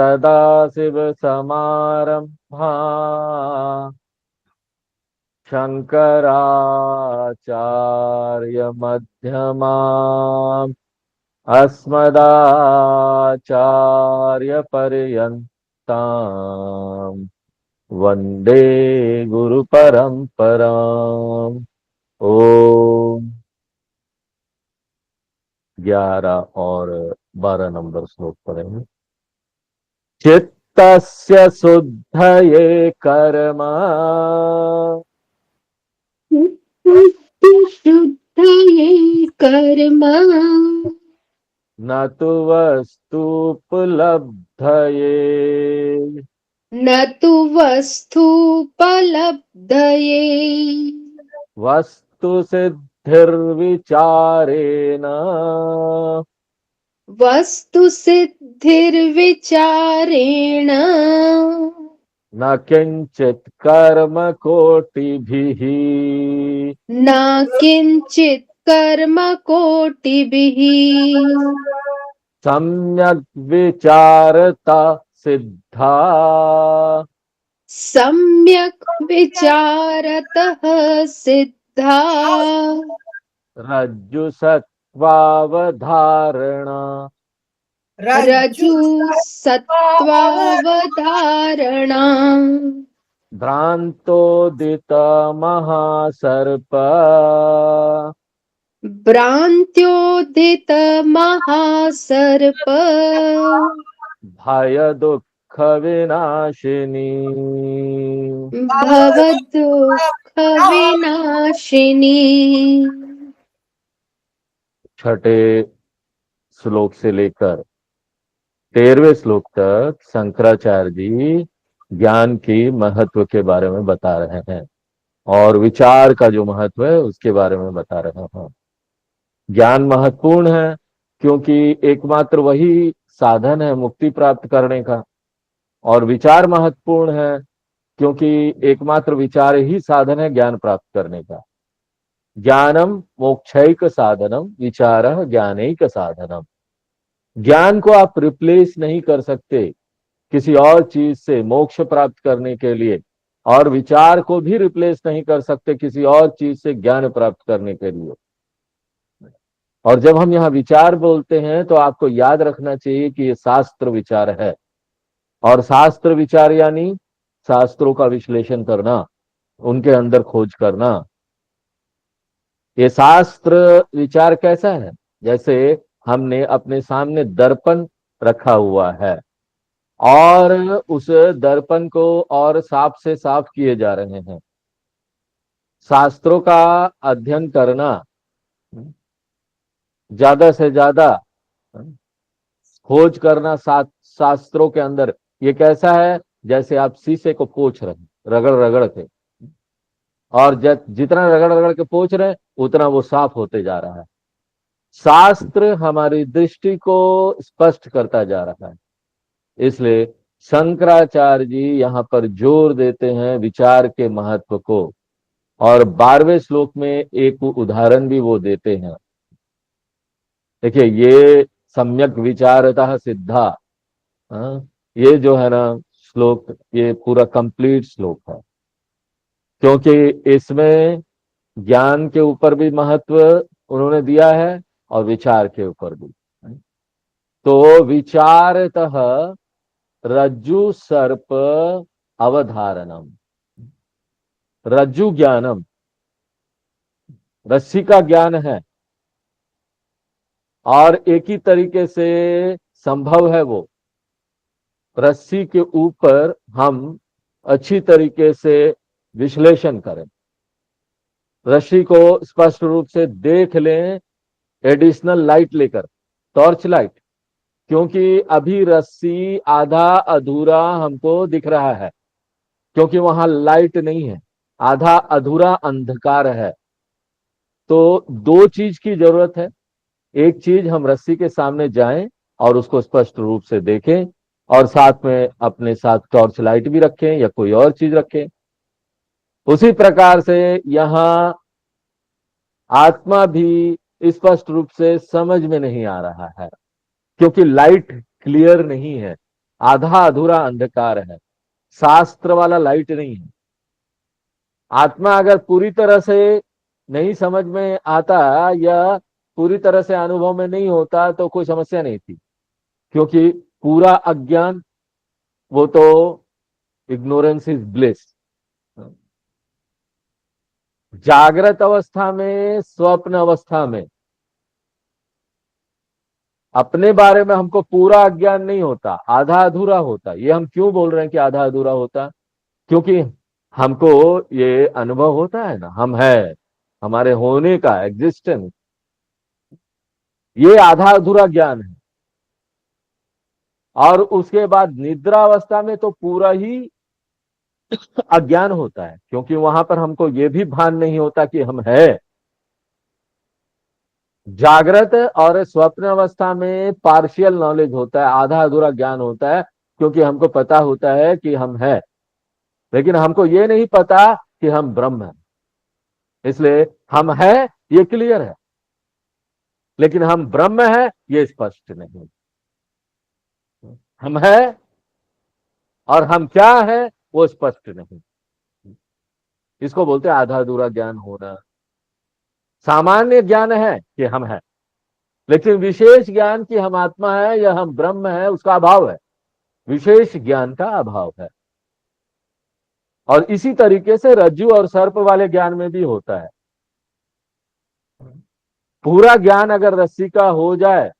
सदाशिवसमारम्भा शङ्कराचार्यमध्यमाम् अस्मदाचार्यपर्यन्ताम् वन्दे गुरुपरम्पराम्। ओम। 11 और 12 नंबर श्लोक पढ़ेंगे। चित्तस्य शुद्धये कर्म शुद्धये कर्म न तु वस्तुपलब्धये न तु वस्तुपलब्धये वस्तु सिद्धिर्विचारेण वस्तु सिद्धिर्विचारेण न किंचित कर्म कोटिभिः न किंचित कर्म कोटिभिः सम्यक् विचारता सिद्धा सम्यक् विचारतः सिद्धा रज्जु सत्त्वावधारणा रज्जु सत्त्वावधारणा भ्रांतोदित महासर्प भ्रान्त्योदित महासर्प भय दुःख विनाशिनी भवदुःख विनाशिनी। छठे श्लोक से लेकर 13वें श्लोक तक शंकराचार्य जी ज्ञान की महत्व के बारे में बता रहे हैं और विचार का जो महत्व है उसके बारे में बता रहे हैं। ज्ञान महत्वपूर्ण है क्योंकि एकमात्र वही साधन है मुक्ति प्राप्त करने का, और विचार महत्वपूर्ण है क्योंकि एकमात्र विचार ही साधन है ज्ञान प्राप्त करने का। ज्ञानम मोक्षैक साधनम विचारः ज्ञानैक साधनम। ज्ञान को आप रिप्लेस नहीं कर सकते किसी और चीज से मोक्ष प्राप्त करने के लिए, और विचार को भी रिप्लेस नहीं कर सकते किसी और चीज से ज्ञान प्राप्त करने के लिए। और जब हम यहाँ विचार बोलते हैं तो आपको याद रखना चाहिए कि ये शास्त्र विचार है, और शास्त्र विचार यानी शास्त्रों का विश्लेषण करना, उनके अंदर खोज करना। ये शास्त्र विचार कैसा है? जैसे हमने अपने सामने दर्पण रखा हुआ है और उस दर्पण को और साफ से साफ किए जा रहे हैं। शास्त्रों का अध्ययन करना, ज्यादा से ज्यादा खोज करना शास्त्रों के अंदर, ये कैसा है? जैसे आप शीशे को पोंछ रहे हैं रगड़ रगड़ के, और जितना रगड़ रगड़ के पोंछ रहे हैं उतना वो साफ होते जा रहा है। शास्त्र हमारी दृष्टि को स्पष्ट करता जा रहा है। इसलिए शंकराचार्य जी यहाँ पर जोर देते हैं विचार के महत्व को, और 12वें श्लोक में एक उदाहरण भी वो देते हैं। देखिए, ये सम्यक विचारतः सिद्धा, ये जो है ना श्लोक, ये पूरा कंप्लीट श्लोक है क्योंकि इसमें ज्ञान के ऊपर भी महत्व उन्होंने दिया है और विचार के ऊपर भी। तो विचारतः रज्जु सर्प अवधारणम, रज्जु ज्ञानम, रस्सी का ज्ञान है और एक ही तरीके से संभव है वो। रस्सी के ऊपर हम अच्छी तरीके से विश्लेषण करें, रस्सी को स्पष्ट रूप से देख लें एडिशनल लाइट लेकर, टॉर्च लाइट, क्योंकि अभी रस्सी आधा अधूरा हमको दिख रहा है क्योंकि वहां लाइट नहीं है, आधा अधूरा अंधकार है। तो दो चीज की जरूरत है। एक चीज, हम रस्सी के सामने जाएं और उसको स्पष्ट रूप से देखें, और साथ में अपने साथ टॉर्च लाइट भी रखें या कोई और चीज रखें। उसी प्रकार से यहां आत्मा भी स्पष्ट रूप से समझ में नहीं आ रहा है क्योंकि लाइट क्लियर नहीं है, आधा अधूरा अंधकार है, शास्त्र वाला लाइट नहीं है। आत्मा अगर पूरी तरह से नहीं समझ में आता या पूरी तरह से अनुभव में नहीं होता तो कोई समस्या नहीं थी, क्योंकि पूरा अज्ञान वो तो इग्नोरेंस इज ब्लिस। जागृत अवस्था में, स्वप्न अवस्था में अपने बारे में हमको पूरा अज्ञान नहीं होता, आधा अधूरा होता। ये हम क्यों बोल रहे हैं कि आधा अधूरा होता? क्योंकि हमको ये अनुभव होता है ना, हम है, हमारे होने का एग्जिस्टेंस, ये आधा अधूरा ज्ञान है। और उसके बाद निद्रा अवस्था में तो पूरा ही अज्ञान होता है, क्योंकि वहां पर हमको ये भी भान नहीं होता कि हम है। जागृत और स्वप्न अवस्था में पार्शियल नॉलेज होता है, आधा अधूरा ज्ञान होता है, क्योंकि हमको पता होता है कि हम है, लेकिन हमको ये नहीं पता कि हम ब्रह्म हैं। इसलिए हम है ये क्लियर है, लेकिन हम ब्रह्म है ये स्पष्ट नहीं। हम है और हम क्या है वो स्पष्ट नहीं। इसको बोलते हैं आधा अधूरा ज्ञान होना। सामान्य ज्ञान है कि हम है, लेकिन विशेष ज्ञान कि हम आत्मा है या हम ब्रह्म है उसका अभाव है, विशेष ज्ञान का अभाव है। और इसी तरीके से रज्जु और सर्प वाले ज्ञान में भी होता है। पूरा ज्ञान अगर रस्सी का हो जाए,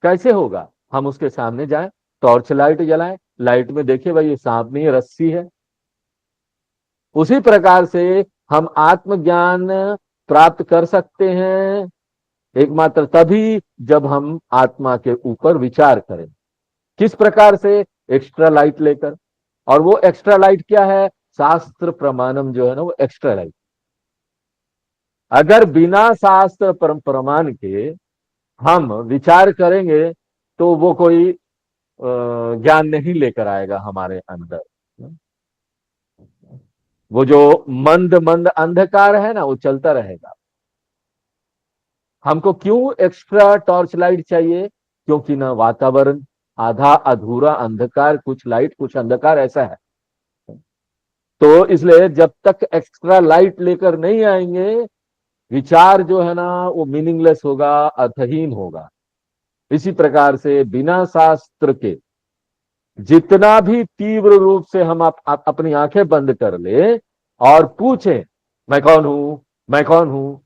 कैसे होगा? हम उसके सामने जाएं, टॉर्च लाइट जलाएं, लाइट में देखें भाई ये सांप नहीं, रस्सी है। उसी प्रकार से हम आत्मज्ञान प्राप्त कर सकते हैं एकमात्र तभी जब हम आत्मा के ऊपर विचार करें। किस प्रकार से? एक्स्ट्रा लाइट लेकर। और वो एक्स्ट्रा लाइट क्या है? शास्त्र प्रमाणम जो है ना, वो एक्स्ट्रा लाइट। अगर बिना शास्त्र प्रमाण के हम विचार करेंगे तो वो कोई ज्ञान नहीं लेकर आएगा हमारे अंदर। वो जो मंद मंद अंधकार है ना, वो चलता रहेगा। हमको क्यों एक्स्ट्रा टॉर्च लाइट चाहिए? क्योंकि ना वातावरण आधा अधूरा अंधकार, कुछ लाइट कुछ अंधकार ऐसा है। तो इसलिए जब तक एक्स्ट्रा लाइट लेकर नहीं आएंगे, विचार जो है ना वो मीनिंगलेस होगा, अर्थहीन होगा। इसी प्रकार से बिना शास्त्र के जितना भी तीव्र रूप से हम अपनी आंखें बंद कर ले और पूछें मैं कौन हूं, मैं कौन हूं,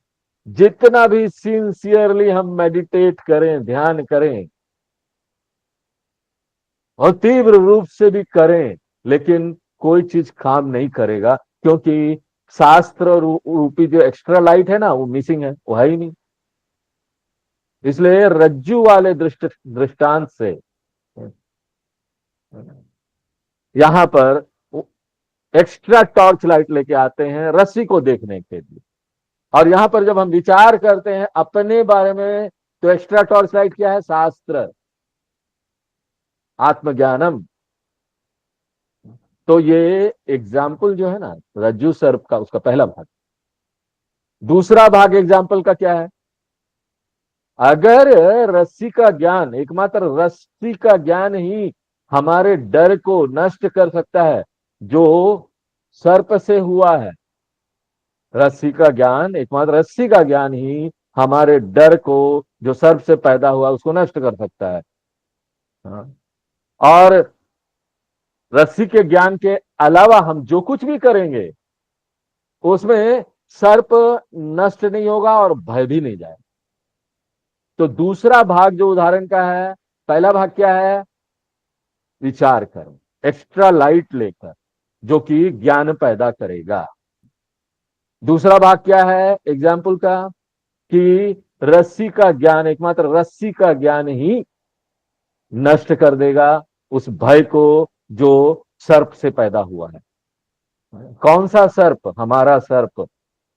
जितना भी सिंसियरली हम मेडिटेट करें, ध्यान करें और तीव्र रूप से भी करें, लेकिन कोई चीज काम नहीं करेगा, क्योंकि शास्त्र रूपी जो एक्स्ट्रा लाइट है ना वो मिसिंग है, वो है ही नहीं। इसलिए रज्जु वाले दृष्टांत से यहां पर एक्स्ट्रा टॉर्च लाइट लेके आते हैं रस्सी को देखने के लिए। और यहां पर जब हम विचार करते हैं अपने बारे में, तो एक्स्ट्रा टॉर्च लाइट क्या है? शास्त्र, आत्मज्ञानम। तो ये एग्जाम्पल जो है ना रज्जु सर्प का, उसका पहला भाग। दूसरा भाग एग्जाम्पल का क्या है? अगर रस्सी का ज्ञान, एकमात्र रस्सी का ज्ञान ही हमारे डर को नष्ट कर सकता है जो सर्प से हुआ है। रस्सी का ज्ञान, एकमात्र रस्सी का ज्ञान ही हमारे डर को जो सर्प से पैदा हुआ उसको नष्ट कर सकता है। हाँ। और रस्सी के ज्ञान के अलावा हम जो कुछ भी करेंगे उसमें सर्प नष्ट नहीं होगा और भय भी नहीं जाएगा। तो दूसरा भाग जो उदाहरण का है, पहला भाग क्या है? विचार करो एक्स्ट्रा लाइट लेकर, जो कि ज्ञान पैदा करेगा। दूसरा भाग क्या है एग्जाम्पल का? कि रस्सी का ज्ञान, एकमात्र रस्सी का ज्ञान ही नष्ट कर देगा उस भय को जो सर्प से पैदा हुआ है। कौन सा सर्प? हमारा सर्प।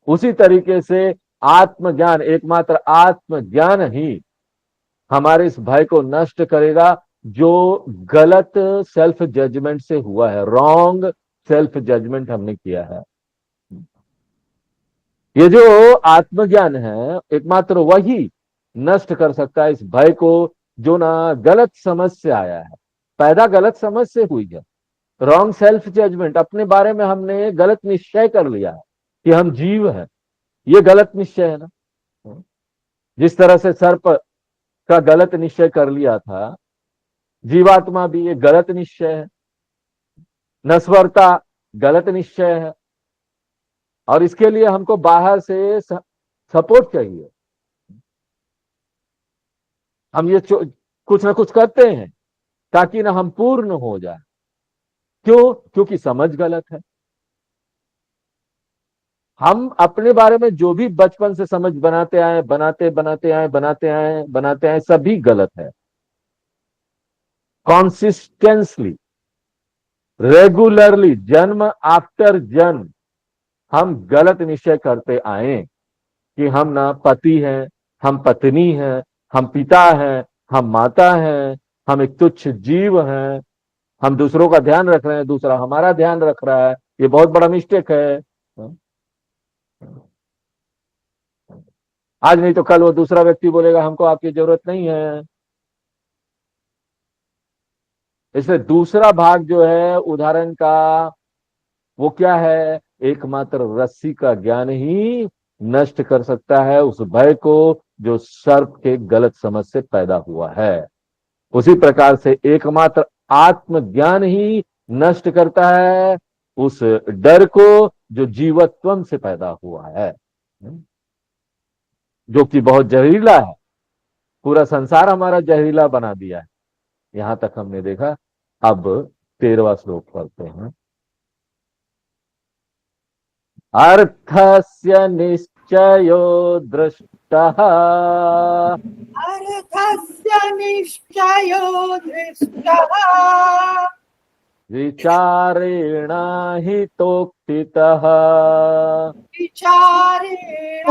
उसी तरीके से आत्मज्ञान, एकमात्र आत्मज्ञान ही हमारे इस भय को नष्ट करेगा जो गलत सेल्फ जजमेंट से हुआ है, रॉन्ग सेल्फ जजमेंट हमने किया है। ये जो आत्मज्ञान है एकमात्र वही नष्ट कर सकता है इस भय को जो ना गलत समझ से आया है। पैदा गलत समझ से हुई है, रॉन्ग सेल्फ जजमेंट, अपने बारे में हमने गलत निश्चय कर लिया है कि हम जीव हैं। ये गलत निश्चय है ना। जिस तरह से सर्प का गलत निश्चय कर लिया था, जीवात्मा भी ये गलत निश्चय है, नश्वरता गलत निश्चय है, और इसके लिए हमको बाहर से सपोर्ट चाहिए। हम ये कुछ ना कुछ करते हैं ताकि ना हम पूर्ण हो जाए। क्यों? क्योंकि समझ गलत है। हम अपने बारे में जो भी बचपन से समझ बनाते आए, बनाते आए, सभी गलत है। कॉन्सिस्टेंसली, रेगुलरली, जन्म आफ्टर जन्म हम गलत निश्चय करते आए कि हम ना पति हैं, हम पत्नी हैं, हम पिता हैं, हम माता हैं, हम एक तुच्छ जीव हैं, हम दूसरों का ध्यान रख रहे हैं, दूसरा हमारा ध्यान रख रहा है। ये बहुत बड़ा मिस्टेक है। आज नहीं तो कल वो दूसरा व्यक्ति बोलेगा हमको आपकी जरूरत नहीं है। इसलिए दूसरा भाग जो है उदाहरण का, वो क्या है? एकमात्र रस्सी का ज्ञान ही नष्ट कर सकता है उस भय को जो सर्प के गलत समझ से पैदा हुआ है। उसी प्रकार से एकमात्र आत्मज्ञान ही नष्ट करता है उस डर को जो जीवत्वम से पैदा हुआ है, जो कि बहुत जहरीला है। पूरा संसार हमारा जहरीला बना दिया है। यहां तक हमने देखा। अब 13वां श्लोक पढ़ते हैं। अर्थस्य निश्चयो दृष्टः अर्थस्य निश्चयो दृष्टः विचारेण हितोक्तितः विचारेण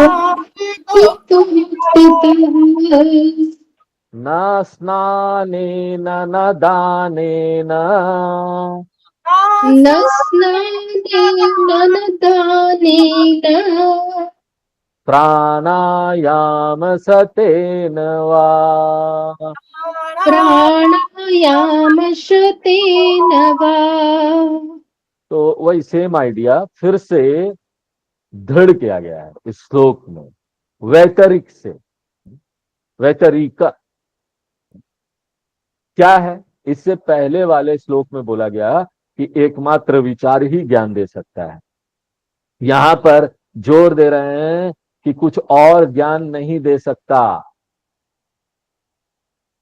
न स्नानेन न दानेन न स्नानेन न दानेन प्राणायामसतेन वा प्राणायामशतेन वा। तो वही सेम आइडिया फिर से दृढ़ किया गया है इस श्लोक में, वैतरिक से। वैतरिक क्या है? इससे पहले वाले श्लोक में बोला गया कि एकमात्र विचार ही ज्ञान दे सकता है। यहां पर जोर दे रहे हैं कि कुछ और ज्ञान नहीं दे सकता।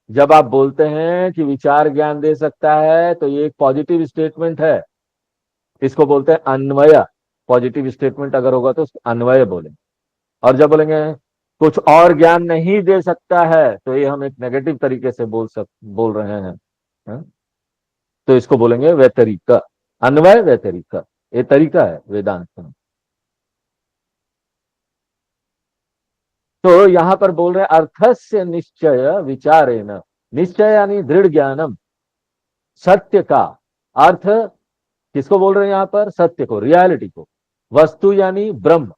जब आप बोलते हैं कि विचार ज्ञान दे सकता है तो ये एक पॉजिटिव स्टेटमेंट है। इसको बोलते हैं अन्वय। पॉजिटिव स्टेटमेंट अगर होगा तो अन्वय बोले। और जब बोलेंगे कुछ और ज्ञान नहीं दे सकता है तो ये हम एक नेगेटिव तरीके से बोल रहे हैं, है? तो इसको बोलेंगे वैतरिक। अन्वय वैतरिक, ये तरीका है वेदांत में। तो यहां पर बोल रहे हैं अर्थस्य निश्चय विचारेण। निश्चय यानी दृढ़ ज्ञानम, सत्य का। अर्थ किसको बोल रहे हैं यहां पर? सत्य को, रियलिटी को। वस्तु यानी ब्रह्म।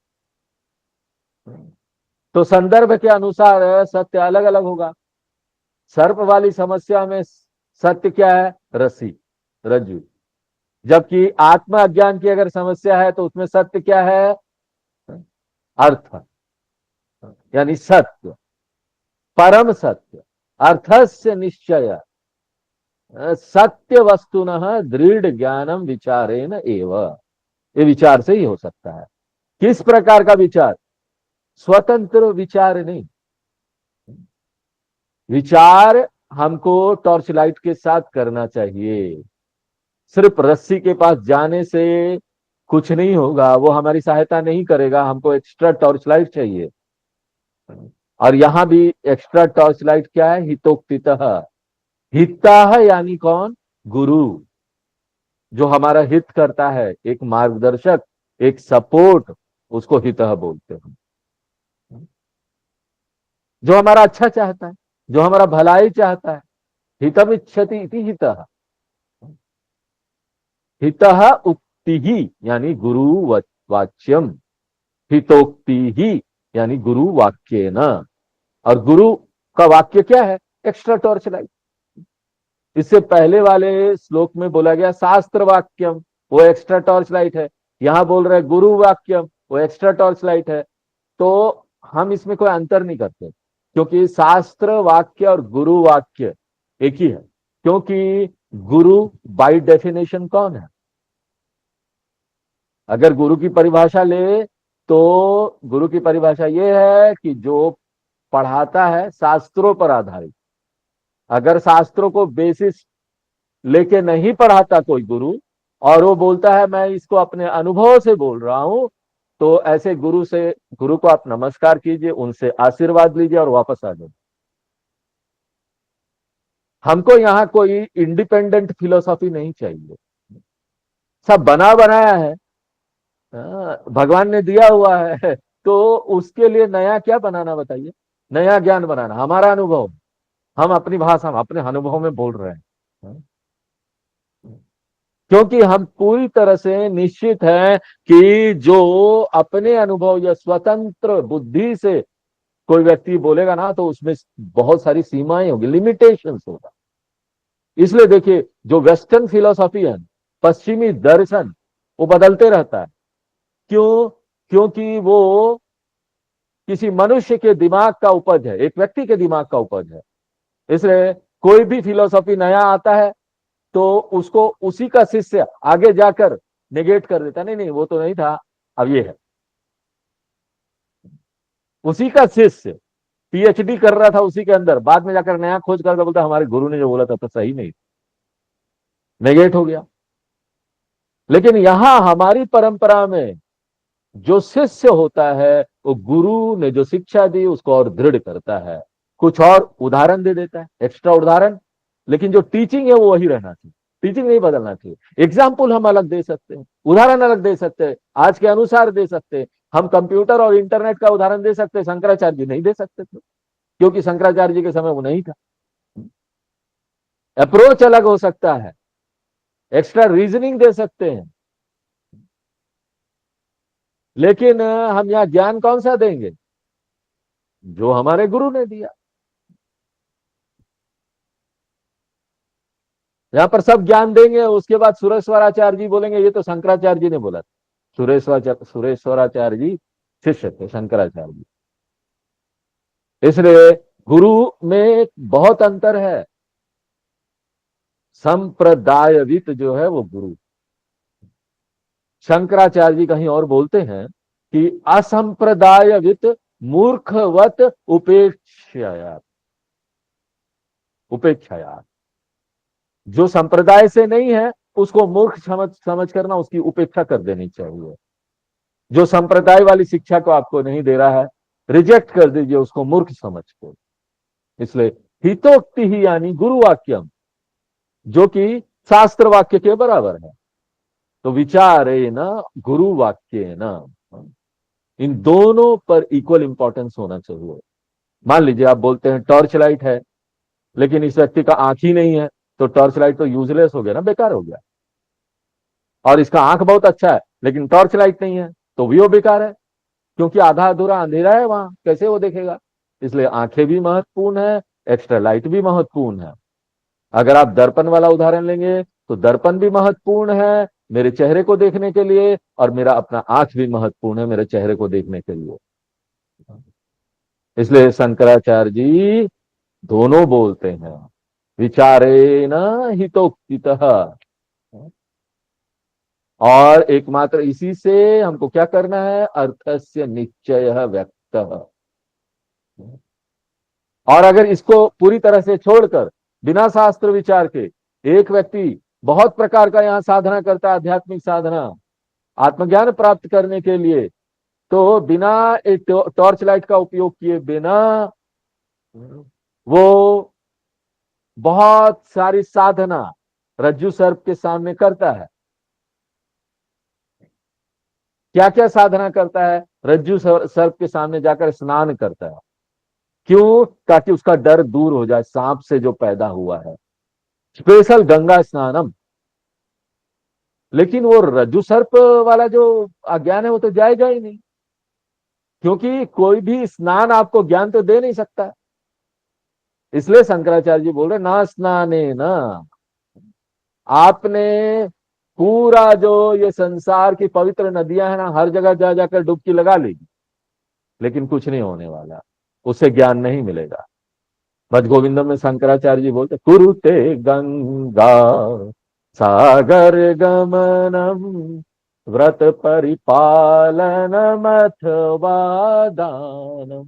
तो संदर्भ के अनुसार सत्य अलग अलग होगा। सर्प वाली समस्या में सत्य क्या है? रस्सी, रज्जु। जबकि आत्मा अज्ञान की अगर समस्या है तो उसमें सत्य क्या है? अर्थ, यानी सत्य, परम सत्य। अर्थस्य निश्चय सत्य वस्तुनः दृढ़ ज्ञानम विचारेण एव। ये विचार से ही हो सकता है। किस प्रकार का विचार? स्वतंत्र विचार नहीं। विचार हमको टॉर्च लाइट के साथ करना चाहिए। सिर्फ रस्सी के पास जाने से कुछ नहीं होगा, वो हमारी सहायता नहीं करेगा। हमको एक्स्ट्रा टॉर्च लाइट चाहिए। और यहां भी एक्स्ट्रा टॉर्च लाइट क्या है? हितोक्तितः। हिता यानी कौन? गुरु, जो हमारा हित करता है, एक मार्गदर्शक, एक सपोर्ट, उसको हितः बोलते हैं। जो हमारा अच्छा चाहता है, जो हमारा भलाई चाहता है। हितम इच्छति इति हितः। हितः उक्ति ही यानी गुरु वाच्यम, हितोक्ति ही यानी गुरु वाक्य न। और गुरु का वाक्य क्या है? Extra torch light. इससे पहले वाले श्लोक में बोला गया शास्त्र वाक्यम, वो एक्स्ट्रा टॉर्च लाइट है। यहां बोल रहे गुरु वाक्यम, वो एक्स्ट्रा टॉर्च लाइट है। तो हम इसमें कोई अंतर नहीं करते, क्योंकि शास्त्र वाक्य और गुरु वाक्य एक ही है। क्योंकि गुरु बाय डेफिनेशन कौन है? अगर गुरु की परिभाषा ले तो गुरु की परिभाषा यह है कि जो पढ़ाता है शास्त्रों पर आधारित। अगर शास्त्रों को बेसिस लेके नहीं पढ़ाता कोई गुरु, और वो बोलता है मैं इसको अपने अनुभव से बोल रहा हूं, तो ऐसे गुरु को आप नमस्कार कीजिए, उनसे आशीर्वाद लीजिए और वापस आ जाइए। हमको यहाँ कोई इंडिपेंडेंट फिलोसॉफी नहीं चाहिए, सब बना बनाया है। भगवान ने दिया हुआ है, तो उसके लिए नया क्या बनाना बताइए? नया ज्ञान बनाना? हमारा अनुभव, हम अपनी भाषा में अपने अनुभव में बोल रहे हैं। क्योंकि हम पूरी तरह से निश्चित हैं कि जो अपने अनुभव या स्वतंत्र बुद्धि से कोई व्यक्ति बोलेगा ना, तो उसमें बहुत सारी सीमाएं होगी, लिमिटेशंस होगा। इसलिए देखिए, जो वेस्टर्न फिलोसॉफी है, पश्चिमी दर्शन, वो बदलते रहता है। क्यों? क्योंकि वो किसी मनुष्य के दिमाग का उपज है, एक व्यक्ति के दिमाग का उपज है। इसलिए कोई भी फिलोसॉफी नया आता है तो उसको उसी का शिष्य आगे जाकर नेगेट कर देता, नहीं नहीं वो तो नहीं था, अब ये है। उसी का शिष्य पीएचडी कर रहा था उसी के अंदर, बाद में जाकर नया खोज करके बोलता हमारे गुरु ने जो बोला था तो सही नहीं, नेगेट हो गया। लेकिन यहां हमारी परंपरा में जो शिष्य होता है, वो गुरु ने जो शिक्षा दी उसको और दृढ़ करता है, कुछ और उदाहरण दे देता है, एक्स्ट्रा उदाहरण। लेकिन जो टीचिंग है वो वही रहना चाहिए, टीचिंग नहीं बदलना चाहिए। एग्जाम्पल हम अलग दे सकते हैं, उदाहरण अलग दे सकते हैं, आज के अनुसार दे सकते हैं। हम कंप्यूटर और इंटरनेट का उदाहरण दे सकते हैं, शंकराचार्य जी नहीं दे सकते थे, क्योंकि शंकराचार्य जी के समय वो नहीं था। अप्रोच अलग हो सकता है, एक्स्ट्रा रीजनिंग दे सकते हैं, लेकिन हम यहां ज्ञान कौन सा देंगे? जो हमारे गुरु ने दिया। यहां पर सब ज्ञान देंगे, उसके बाद सुरेश्वराचार्य जी बोलेंगे ये तो शंकराचार्य जी ने बोला था। सुरेश्वराचार्य जी शिष्य थे शंकराचार्य जी। इसलिए गुरु में बहुत अंतर है। संप्रदायवित जो है वो गुरु। शंकराचार्य जी कहीं और बोलते हैं कि असंप्रदायवित मूर्खवत उपेक्षाया। जो संप्रदाय से नहीं है उसको मूर्ख समझ करना, उसकी उपेक्षा कर देनी चाहिए। जो संप्रदाय वाली शिक्षा को आपको नहीं दे रहा है, रिजेक्ट कर दीजिए उसको मूर्ख समझ को। इसलिए हितोक्ति ही यानी गुरु वाक्यम, जो कि शास्त्र वाक्य के बराबर है। तो विचारे न गुरु वाक्य न, इन दोनों पर इक्वल इंपॉर्टेंस होना चाहिए। मान लीजिए आप बोलते हैं टॉर्च लाइट है, लेकिन इस व्यक्ति का आंख ही नहीं है, तो टॉर्च लाइट तो यूजलेस हो गया ना, बेकार हो गया। और इसका आंख बहुत अच्छा है लेकिन टॉर्च लाइट नहीं है, तो भी वो बेकार है, क्योंकि आधा अधूरा अंधेरा है वहां, कैसे वो देखेगा? इसलिए आंखें भी महत्वपूर्ण है, एक्स्ट्रा लाइट भी महत्वपूर्ण है। अगर आप दर्पण वाला उदाहरण लेंगे तो दर्पण भी महत्वपूर्ण है मेरे चेहरे को देखने के लिए, और मेरा अपना आंख भी महत्वपूर्ण है मेरे चेहरे को देखने के लिए। इसलिए शंकराचार्य जी दोनों बोलते हैं, विचारेण हितोक्तितः। और एकमात्र इसी से हमको क्या करना है? अर्थस्य निश्चय व्यक्त। और अगर इसको पूरी तरह से छोड़कर बिना शास्त्र विचार के एक व्यक्ति बहुत प्रकार का यहां साधना करता है, आध्यात्मिक साधना, आत्मज्ञान प्राप्त करने के लिए, तो बिना एक टॉर्च लाइट का उपयोग किए बिना वो बहुत सारी साधना रज्जु सर्प के सामने करता है। क्या क्या साधना करता है? रज्जु सर्प के सामने जाकर स्नान करता है। क्यों? ताकि उसका डर दूर हो जाए, सांप से जो पैदा हुआ है, स्पेशल गंगा स्नानम। लेकिन वो रज्जु सर्प वाला जो अज्ञान है वो तो जाएगा ही नहीं, क्योंकि कोई भी स्नान आपको ज्ञान तो दे नहीं सकता। इसलिए शंकराचार्य जी बोल रहे ना स्नाने न, आपने पूरा जो ये संसार की पवित्र नदियां है ना, हर जगह जा जाकर डुबकी लगा ली, लेकिन कुछ नहीं होने वाला, उससे ज्ञान नहीं मिलेगा। भज गोविंदम में शंकराचार्य जी बोलते कुरुते गंगा सागर गमनम व्रत परिपालनम अथवा दानम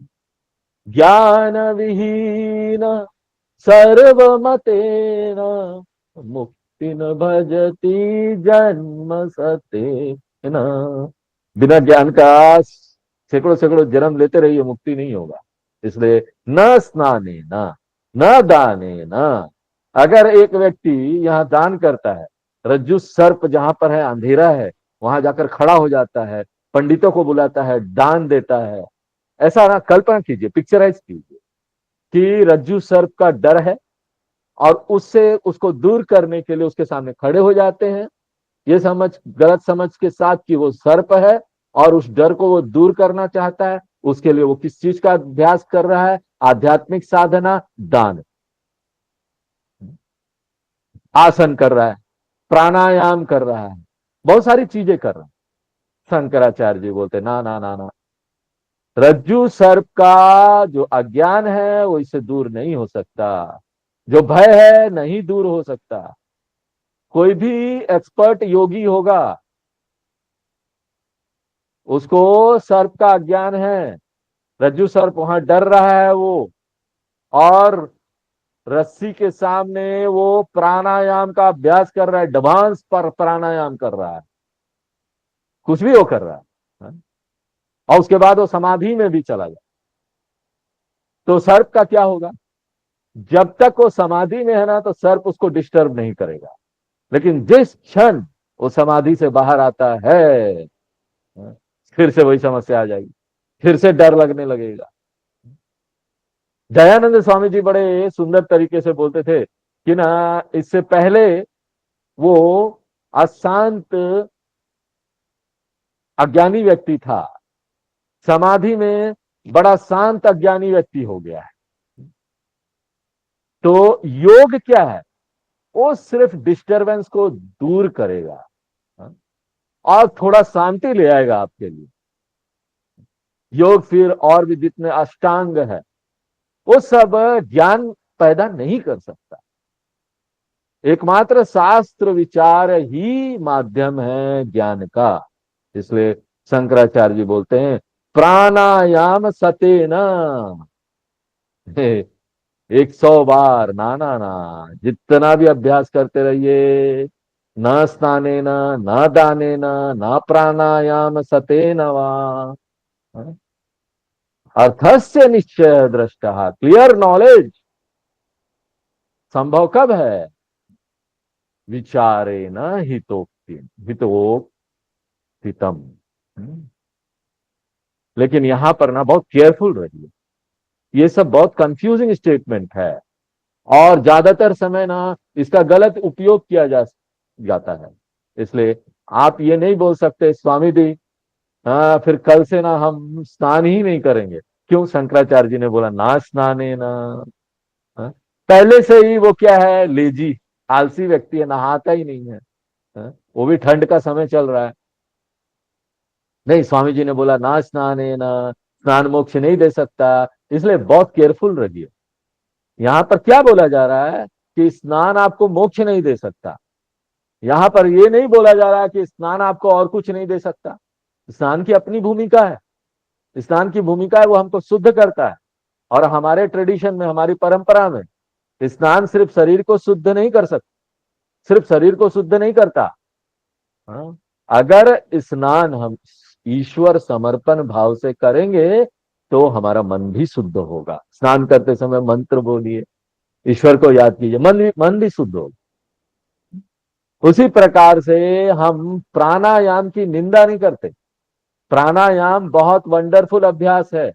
ज्ञान विहीन सर्वमतेन मुक्ति न भजती जन्म सते न। बिना ज्ञान का सैकड़ों सैकड़ों जन्म लेते रहिए, मुक्ति नहीं होगा। इसलिए न स्नाने न दाने न। अगर एक व्यक्ति यहाँ दान करता है, रज्जु सर्प जहां पर है, अंधेरा है, वहां जाकर खड़ा हो जाता है, पंडितों को बुलाता है, दान देता है, ऐसा ना कल्पना कीजिए, पिक्चराइज कीजिए कि रज्जु सर्प का डर है और उससे उसको दूर करने के लिए उसके सामने खड़े हो जाते हैं, ये समझ, गलत समझ के साथ कि वो सर्प है और उस डर को वो दूर करना चाहता है। उसके लिए वो किस चीज का अभ्यास कर रहा है? आध्यात्मिक साधना, दान, आसन कर रहा है, प्राणायाम कर रहा है, बहुत सारी चीजें कर रहा है। शंकराचार्य जी बोलते ना ना ना ना, रज्जु सर्प का जो अज्ञान है वो इससे दूर नहीं हो सकता, जो भय है नहीं दूर हो सकता। कोई भी एक्सपर्ट योगी होगा, उसको सर्प का अज्ञान है, रज्जु सर्प वहां डर रहा है वो, और रस्सी के सामने वो प्राणायाम का अभ्यास कर रहा है, एडवांस पर प्राणायाम कर रहा है, कुछ भी वो कर रहा है, हाँ? और उसके बाद वो समाधि में भी चला जाए, तो सर्प का क्या होगा? जब तक वो समाधि में है ना, तो सर्प उसको डिस्टर्ब नहीं करेगा। लेकिन जिस क्षण वो समाधि से बाहर आता है, हाँ, फिर से वही समस्या आ जाएगी, फिर से डर लगने लगेगा। दयानंद स्वामी जी बड़े सुंदर तरीके से बोलते थे कि ना, इससे पहले वो अशांत अज्ञानी व्यक्ति था, समाधि में बड़ा शांत अज्ञानी व्यक्ति हो गया है। तो योग क्या है? वो सिर्फ डिस्टरबेंस को दूर करेगा, हाँ, और थोड़ा शांति ले आएगा आपके लिए। योग फिर और भी जितने अष्टांग है, वो सब ज्ञान पैदा नहीं कर सकता। एकमात्र शास्त्र विचार ही माध्यम है ज्ञान का। इसलिए शंकराचार्य जी बोलते हैं प्राणायाम सते न, 100 बार ना ना ना, जितना भी अभ्यास करते रहिए, न स्नाने न दाने न प्राणायाम सते न वा, अर्थस्य निश्चय दृष्टा, क्लियर नॉलेज संभव कब है? विचारे न हितोक्ति हितोक्तितम। लेकिन यहां पर ना बहुत केयरफुल रहिए, ये सब बहुत कंफ्यूजिंग स्टेटमेंट है और ज्यादातर समय ना इसका गलत उपयोग किया जाता है। इसलिए आप ये नहीं बोल सकते स्वामी जी, हाँ फिर कल से ना हम स्नान ही नहीं करेंगे। क्यों? शंकराचार्य जी ने बोला ना स्नाने ना, हाँ? पहले से ही वो क्या है, लेजी, आलसी व्यक्ति है, नहाता ही नहीं है, हाँ? वो भी ठंड का समय चल रहा है। नहीं, स्वामी जी ने बोला ना स्नाने ना, स्नान मोक्ष नहीं दे सकता, इसलिए बहुत केयरफुल रहिए। यहां पर क्या बोला जा रहा है कि स्नान आपको मोक्ष नहीं दे सकता। यहां पर यह नहीं बोला जा रहा है कि स्नान आपको और कुछ नहीं दे सकता। स्नान की अपनी भूमिका है, स्नान की भूमिका है वो हमको शुद्ध करता है। और हमारे ट्रेडिशन में, हमारी परंपरा में, स्नान सिर्फ शरीर को शुद्ध नहीं कर सकता, सिर्फ शरीर को शुद्ध नहीं करता, हाँ? अगर स्नान हम ईश्वर समर्पण भाव से करेंगे तो हमारा मन भी शुद्ध होगा। स्नान करते समय मंत्र बोलिए, ईश्वर को याद कीजिए, मन भी शुद्ध होगा। उसी प्रकार से हम प्राणायाम की निंदा नहीं करते। प्राणायाम बहुत वंडरफुल अभ्यास है,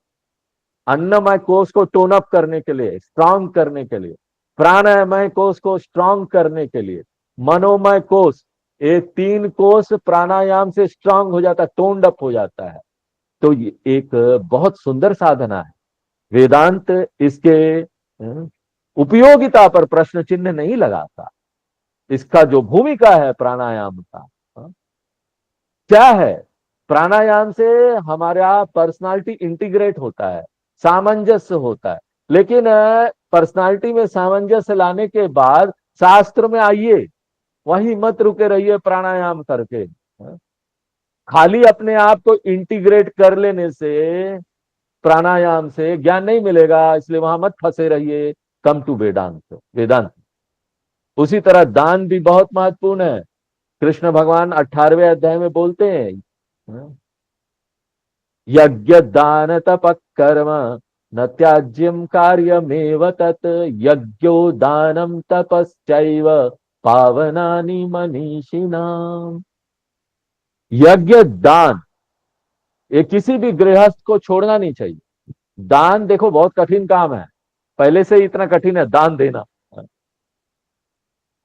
अन्नमय कोष को टोन अप करने के लिए, स्ट्रांग करने के लिए, प्राणमय कोष को स्ट्रांग करने के लिए, मनोमय कोष, ये 3 कोष प्राणायाम से स्ट्रांग हो जाता है, टोन्ड अप हो जाता है। तो ये एक बहुत सुंदर साधना है। वेदांत इसके उपयोगिता पर प्रश्न चिन्ह नहीं लगाता। इसका जो भूमिका है प्राणायाम का, क्या है? प्राणायाम से हमारा पर्सनालिटी इंटीग्रेट होता है, सामंजस्य होता है। लेकिन पर्सनालिटी में सामंजस्य लाने के बाद शास्त्र में आइए, वहीं मत रुके रहिए प्राणायाम करके। खाली अपने आप को इंटीग्रेट कर लेने से, प्राणायाम से ज्ञान नहीं मिलेगा, इसलिए वहां मत फंसे रहिए। कम टू वेदांत। वेदांत उसी तरह दान भी बहुत महत्वपूर्ण है। कृष्ण भगवान 18वें अध्याय में बोलते हैं, यज्ञ दान तप कर्म न त्याज्यम कार्यमेव तत्, यज्ञो दानम तपश्चैव पावनानि मनीषिणाम। यज्ञ दान, ये किसी भी गृहस्थ को छोड़ना नहीं चाहिए। दान देखो बहुत कठिन काम है, पहले से ही इतना कठिन है दान देना।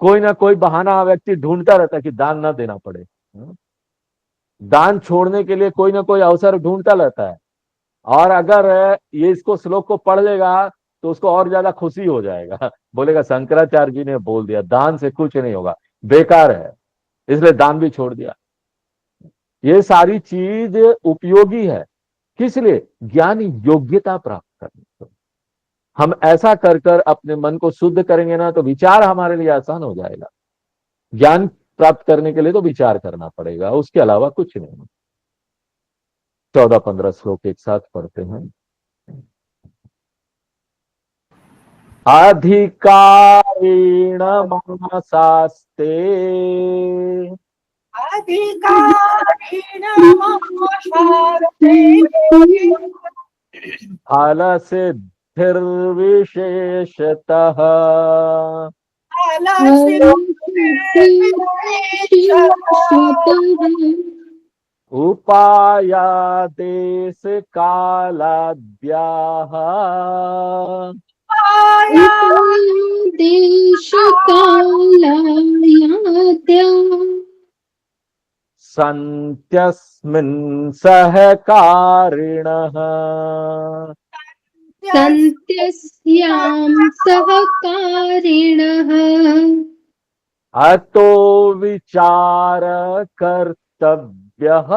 कोई ना कोई बहाना व्यक्ति ढूंढता रहता है कि दान ना देना पड़े। दान छोड़ने के लिए कोई ना कोई अवसर ढूंढता रहता है। और अगर ये इसको श्लोक को पढ़ लेगा तो उसको और ज्यादा खुशी हो जाएगा, बोलेगा शंकराचार्य जी ने बोल दिया दान से कुछ नहीं होगा, बेकार है, इसलिए दान भी छोड़ दिया। ये सारी चीज उपयोगी है, किस लिए? ज्ञान योग्यता प्राप्त करने को। हम ऐसा कर कर अपने मन को शुद्ध करेंगे ना, तो विचार हमारे लिए आसान हो जाएगा। ज्ञान प्राप्त करने के लिए तो विचार करना पड़ेगा, उसके अलावा कुछ नहीं। 14-15 श्लोक एक साथ पढ़ते हैं। अधिकारेण मनसास्ते अधिकारेण मम शास्त्रे फल सिद्धिर्विशेषतः उपायादेश कालाद्याः देश कालायाद्या सन्त्यस्मिन् सहकारिणः सन्त्यस्यां सहकारिणः अतो विचार कर्तव्यः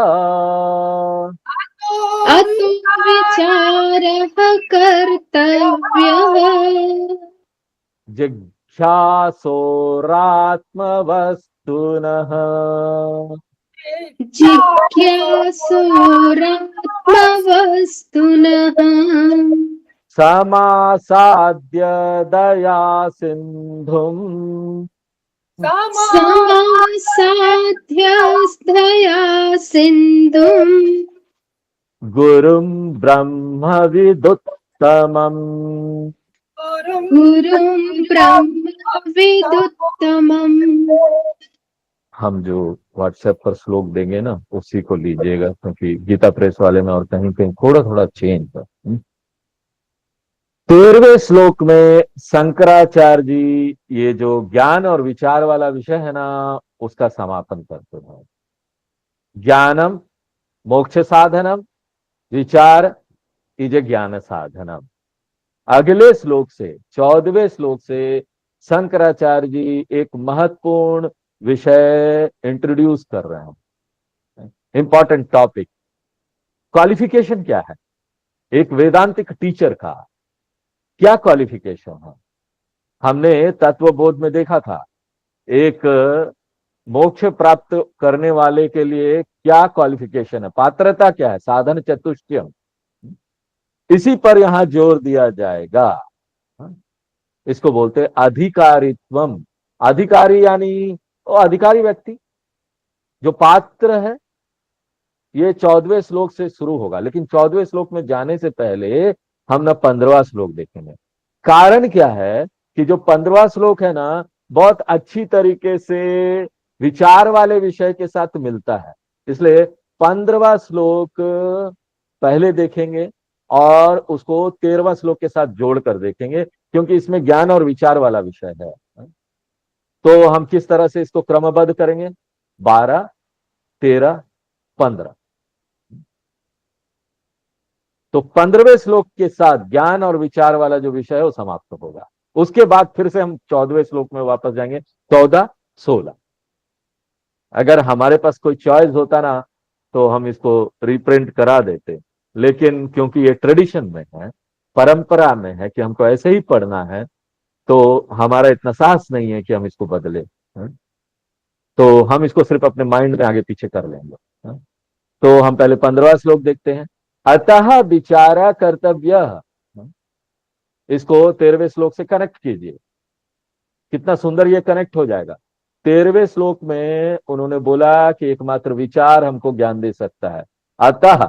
अतो विचारः कर्तव्यः जिज्ञासोरात्मवस्तुनः जिज्ञासुरात्मवस्तुनः समासाद्य दया सिन्धुम् समासाध्यस्तया सिन्धुम् गुरुं ब्रह्म विदुत्तमम्। गुरुं ब्रह्म विदुत्तमम्। हम जो व्हाट्सएप पर श्लोक देंगे ना, उसी को लीजिएगा, क्योंकि गीता प्रेस वाले में और कहीं कहीं थोड़ा थोड़ा चेंज है। 13वें श्लोक में शंकराचार्य जी ये जो ज्ञान और विचार वाला विषय है ना, उसका समापन करते हैं। ज्ञानम मोक्ष साधनम, विचार इज ज्ञान साधनम। अगले श्लोक से 14वें श्लोक से शंकराचार्य जी एक महत्वपूर्ण विषय इंट्रोड्यूस कर रहे हैं, इंपॉर्टेंट टॉपिक। क्वालिफिकेशन क्या है एक वेदांतिक टीचर का? क्या क्वालिफिकेशन है? हमने तत्वबोध में देखा था, एक मोक्ष प्राप्त करने वाले के लिए क्या क्वालिफिकेशन है, पात्रता क्या है, साधन चतुष्टयम। इसी पर यहां जोर दिया जाएगा। इसको बोलते हैं अधिकारित्वम। अधिकारी यानी वो अधिकारी व्यक्ति जो पात्र है। ये 14वें श्लोक से शुरू होगा, लेकिन 14वें श्लोक में जाने से पहले हम ना 15वां श्लोक देखेंगे। कारण क्या है कि जो 15वां श्लोक है ना, बहुत अच्छी तरीके से विचार वाले विषय के साथ मिलता है, इसलिए 15वां श्लोक पहले देखेंगे और उसको 13वां श्लोक के साथ जोड़कर देखेंगे, क्योंकि इसमें ज्ञान और विचार वाला विषय है। तो हम किस तरह से इसको क्रमबद्ध करेंगे? 12, 13, 15। तो 15वें श्लोक के साथ ज्ञान और विचार वाला जो विषय है वो समाप्त होगा। उसके बाद फिर से हम 14वें श्लोक में वापस जाएंगे, 14, 16। अगर हमारे पास कोई चॉइस होता ना तो हम इसको रिप्रिंट करा देते, लेकिन क्योंकि ये ट्रेडिशन में है, परंपरा में है कि हमको ऐसे ही पढ़ना है, तो हमारा इतना साहस नहीं है कि हम इसको बदले। तो हम इसको सिर्फ अपने माइंड में आगे पीछे कर लेंगे। तो हम पहले 15वां श्लोक देखते हैं। अतः विचारा कर्तव्य, इसको 13वें श्लोक से कनेक्ट कीजिए, कितना सुंदर ये कनेक्ट हो जाएगा। 13वें श्लोक में उन्होंने बोला कि एकमात्र विचार हमको ज्ञान दे सकता है, अतः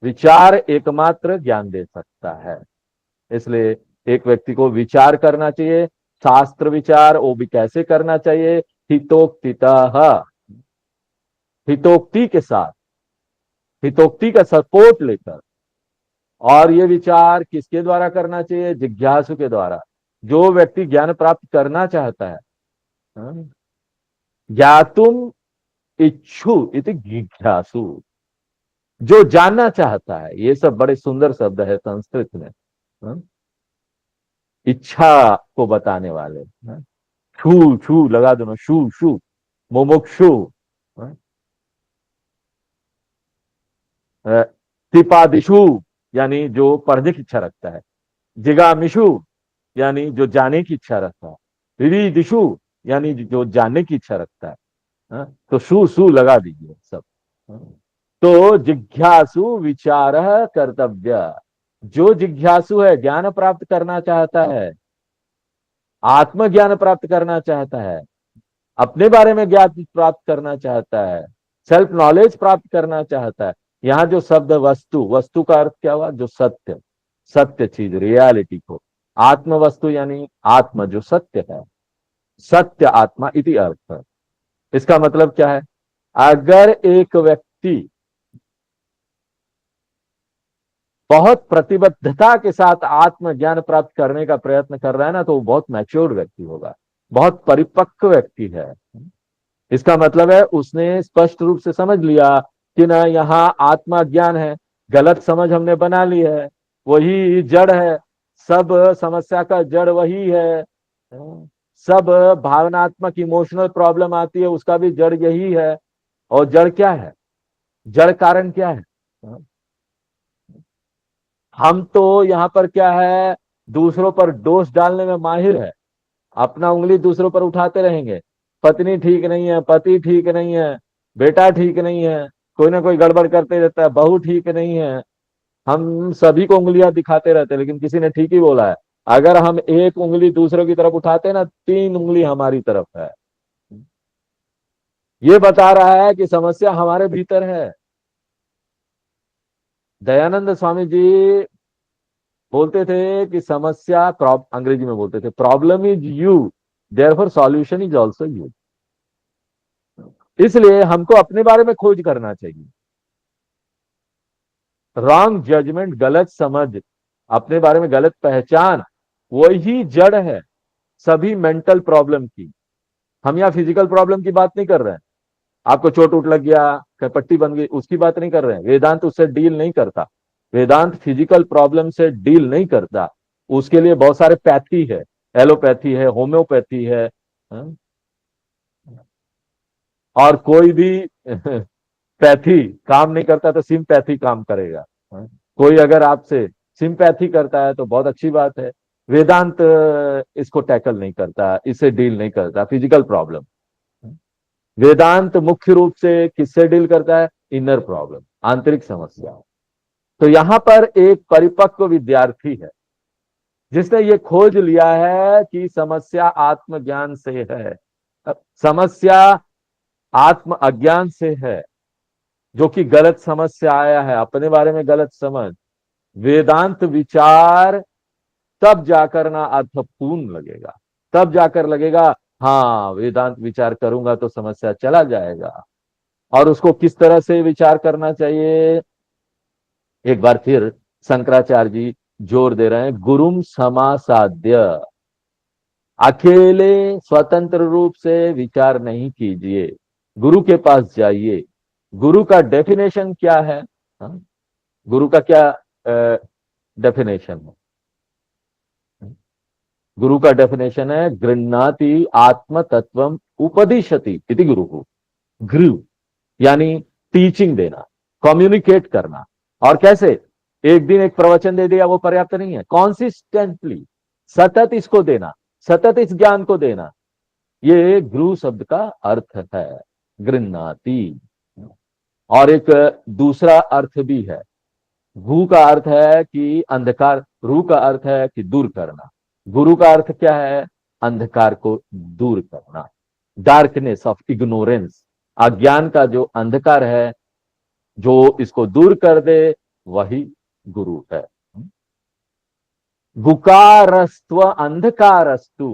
विचार एकमात्र ज्ञान दे सकता है। इसलिए एक व्यक्ति को विचार करना चाहिए, शास्त्र विचार, वो भी कैसे करना चाहिए, हितोक्तितः, हितोक्ति के साथ, हितोक्ति का सपोर्ट लेकर। और ये विचार किसके द्वारा करना चाहिए, जिज्ञासु के द्वारा। जो व्यक्ति ज्ञान प्राप्त करना चाहता है, ज्ञातुम इच्छु इति जिज्ञासु, जो जानना चाहता है। ये सब बड़े सुंदर शब्द है संस्कृत में, इच्छा को बताने वाले। छू छू लगा दोनों, शू शू, मुमुक्षु, तिपादिशु यानी जो पढ़ने की इच्छा रखता है, जिगामिशु यानी जो जाने की इच्छा रखता है, विविदिशु यानी जो जानने की इच्छा रखता है। तो शू शू लगा दीजिए सब। तो जिज्ञासु विचार कर्तव्य, जो जिज्ञासु है, ज्ञान प्राप्त करना चाहता है, आत्मज्ञान प्राप्त करना चाहता है, अपने बारे में ज्ञान प्राप्त करना चाहता है, सेल्फ नॉलेज प्राप्त करना चाहता है। यहां जो शब्द वस्तु, वस्तु का अर्थ क्या हुआ, जो सत्य, सत्य चीज, रियलिटी को। आत्म वस्तु यानी आत्मा जो सत्य है, सत्य आत्मा इति अर्थ। इसका मतलब क्या है, अगर एक व्यक्ति बहुत प्रतिबद्धता के साथ आत्मज्ञान प्राप्त करने का प्रयत्न कर रहा है ना, तो वो बहुत मैच्योर्ड व्यक्ति होगा, बहुत परिपक्व व्यक्ति है। इसका मतलब है उसने स्पष्ट रूप से समझ लिया कि ना यहाँ आत्मा ज्ञान है, गलत समझ हमने बना ली है, वही जड़ है, सब समस्या का जड़ वही है, सब भावनात्मक इमोशनल प्रॉब्लम आती है उसका भी जड़ यही है। और जड़ क्या है, जड़ कारण क्या है, हम तो यहाँ पर क्या है, दूसरों पर दोष डालने में माहिर है, अपना उंगली दूसरों पर उठाते रहेंगे। पत्नी ठीक नहीं है, पति ठीक नहीं है, बेटा ठीक नहीं है, कोई ना कोई गड़बड़ करते रहता है, बहू ठीक नहीं है, हम सभी को उंगलियां दिखाते रहते हैं, लेकिन किसी ने ठीक ही बोला है, अगर हम एक उंगली दूसरों की तरफ उठाते हैं ना, 3 उंगली हमारी तरफ है। ये बता रहा है कि समस्या हमारे भीतर है। दयानंद स्वामी जी बोलते थे कि समस्या, अंग्रेजी में बोलते थे, problem is you, therefore solution is also you. इसलिए हमको अपने बारे में खोज करना चाहिए। रॉन्ग जजमेंट, गलत समझ, अपने बारे में गलत पहचान, वही जड़ है सभी मेंटल प्रॉब्लम की। हम यहाँ फिजिकल प्रॉब्लम की बात नहीं कर रहे हैं, आपको चोट उठ लग गया, पट्टी बन गई, उसकी बात नहीं कर रहे हैं। वेदांत उससे डील नहीं करता, वेदांत फिजिकल प्रॉब्लम से डील नहीं करता। उसके लिए बहुत सारे पैथी है, एलोपैथी है, होम्योपैथी है, और कोई भी पैथी काम नहीं करता तो सिंपैथी काम करेगा। कोई अगर आपसे सिंपैथी करता है तो बहुत अच्छी बात है। वेदांत इसको टैकल नहीं करता, इससे डील नहीं करता फिजिकल प्रॉब्लम। वेदांत मुख्य रूप से किससे डील करता है, इनर प्रॉब्लम, आंतरिक समस्या। तो यहां पर एक परिपक्व विद्यार्थी है जिसने ये खोज लिया है कि समस्या आत्मज्ञान से है, समस्या आत्म अज्ञान से है, जो कि गलत समझ से आया है, अपने बारे में गलत समझ। वेदांत विचार तब जाकर ना अर्थपूर्ण लगेगा, तब जाकर लगेगा हाँ वेदांत विचार करूंगा तो समस्या चला जाएगा। और उसको किस तरह से विचार करना चाहिए, एक बार फिर शंकराचार्य जी जोर दे रहे हैं, गुरुम समासाद्य, अकेले स्वतंत्र रूप से विचार नहीं कीजिए, गुरु के पास जाइए। गुरु का डेफिनेशन क्या है, गुरु का क्या डेफिनेशन है, गुरु का डेफिनेशन है गृह्णाति आत्म तत्वम उपदिशति इति गुरु। गुरु यानी टीचिंग देना, कम्युनिकेट करना। और कैसे? एक दिन एक प्रवचन दे दिया वो पर्याप्त नहीं है, कॉन्सिस्टेंटली सतत इसको देना, सतत इस ज्ञान को देना, ये गुरु शब्द का अर्थ है, गृह्णाति। और एक दूसरा अर्थ भी है। भू का अर्थ है कि अंधकार, रू का अर्थ है कि दूर करना। गुरु का अर्थ क्या है? अंधकार को दूर करना, डार्कनेस ऑफ इग्नोरेंस, अज्ञान का जो अंधकार है, जो इसको दूर कर दे वही गुरु है। गुकारस्त्व अंधकारस्तु,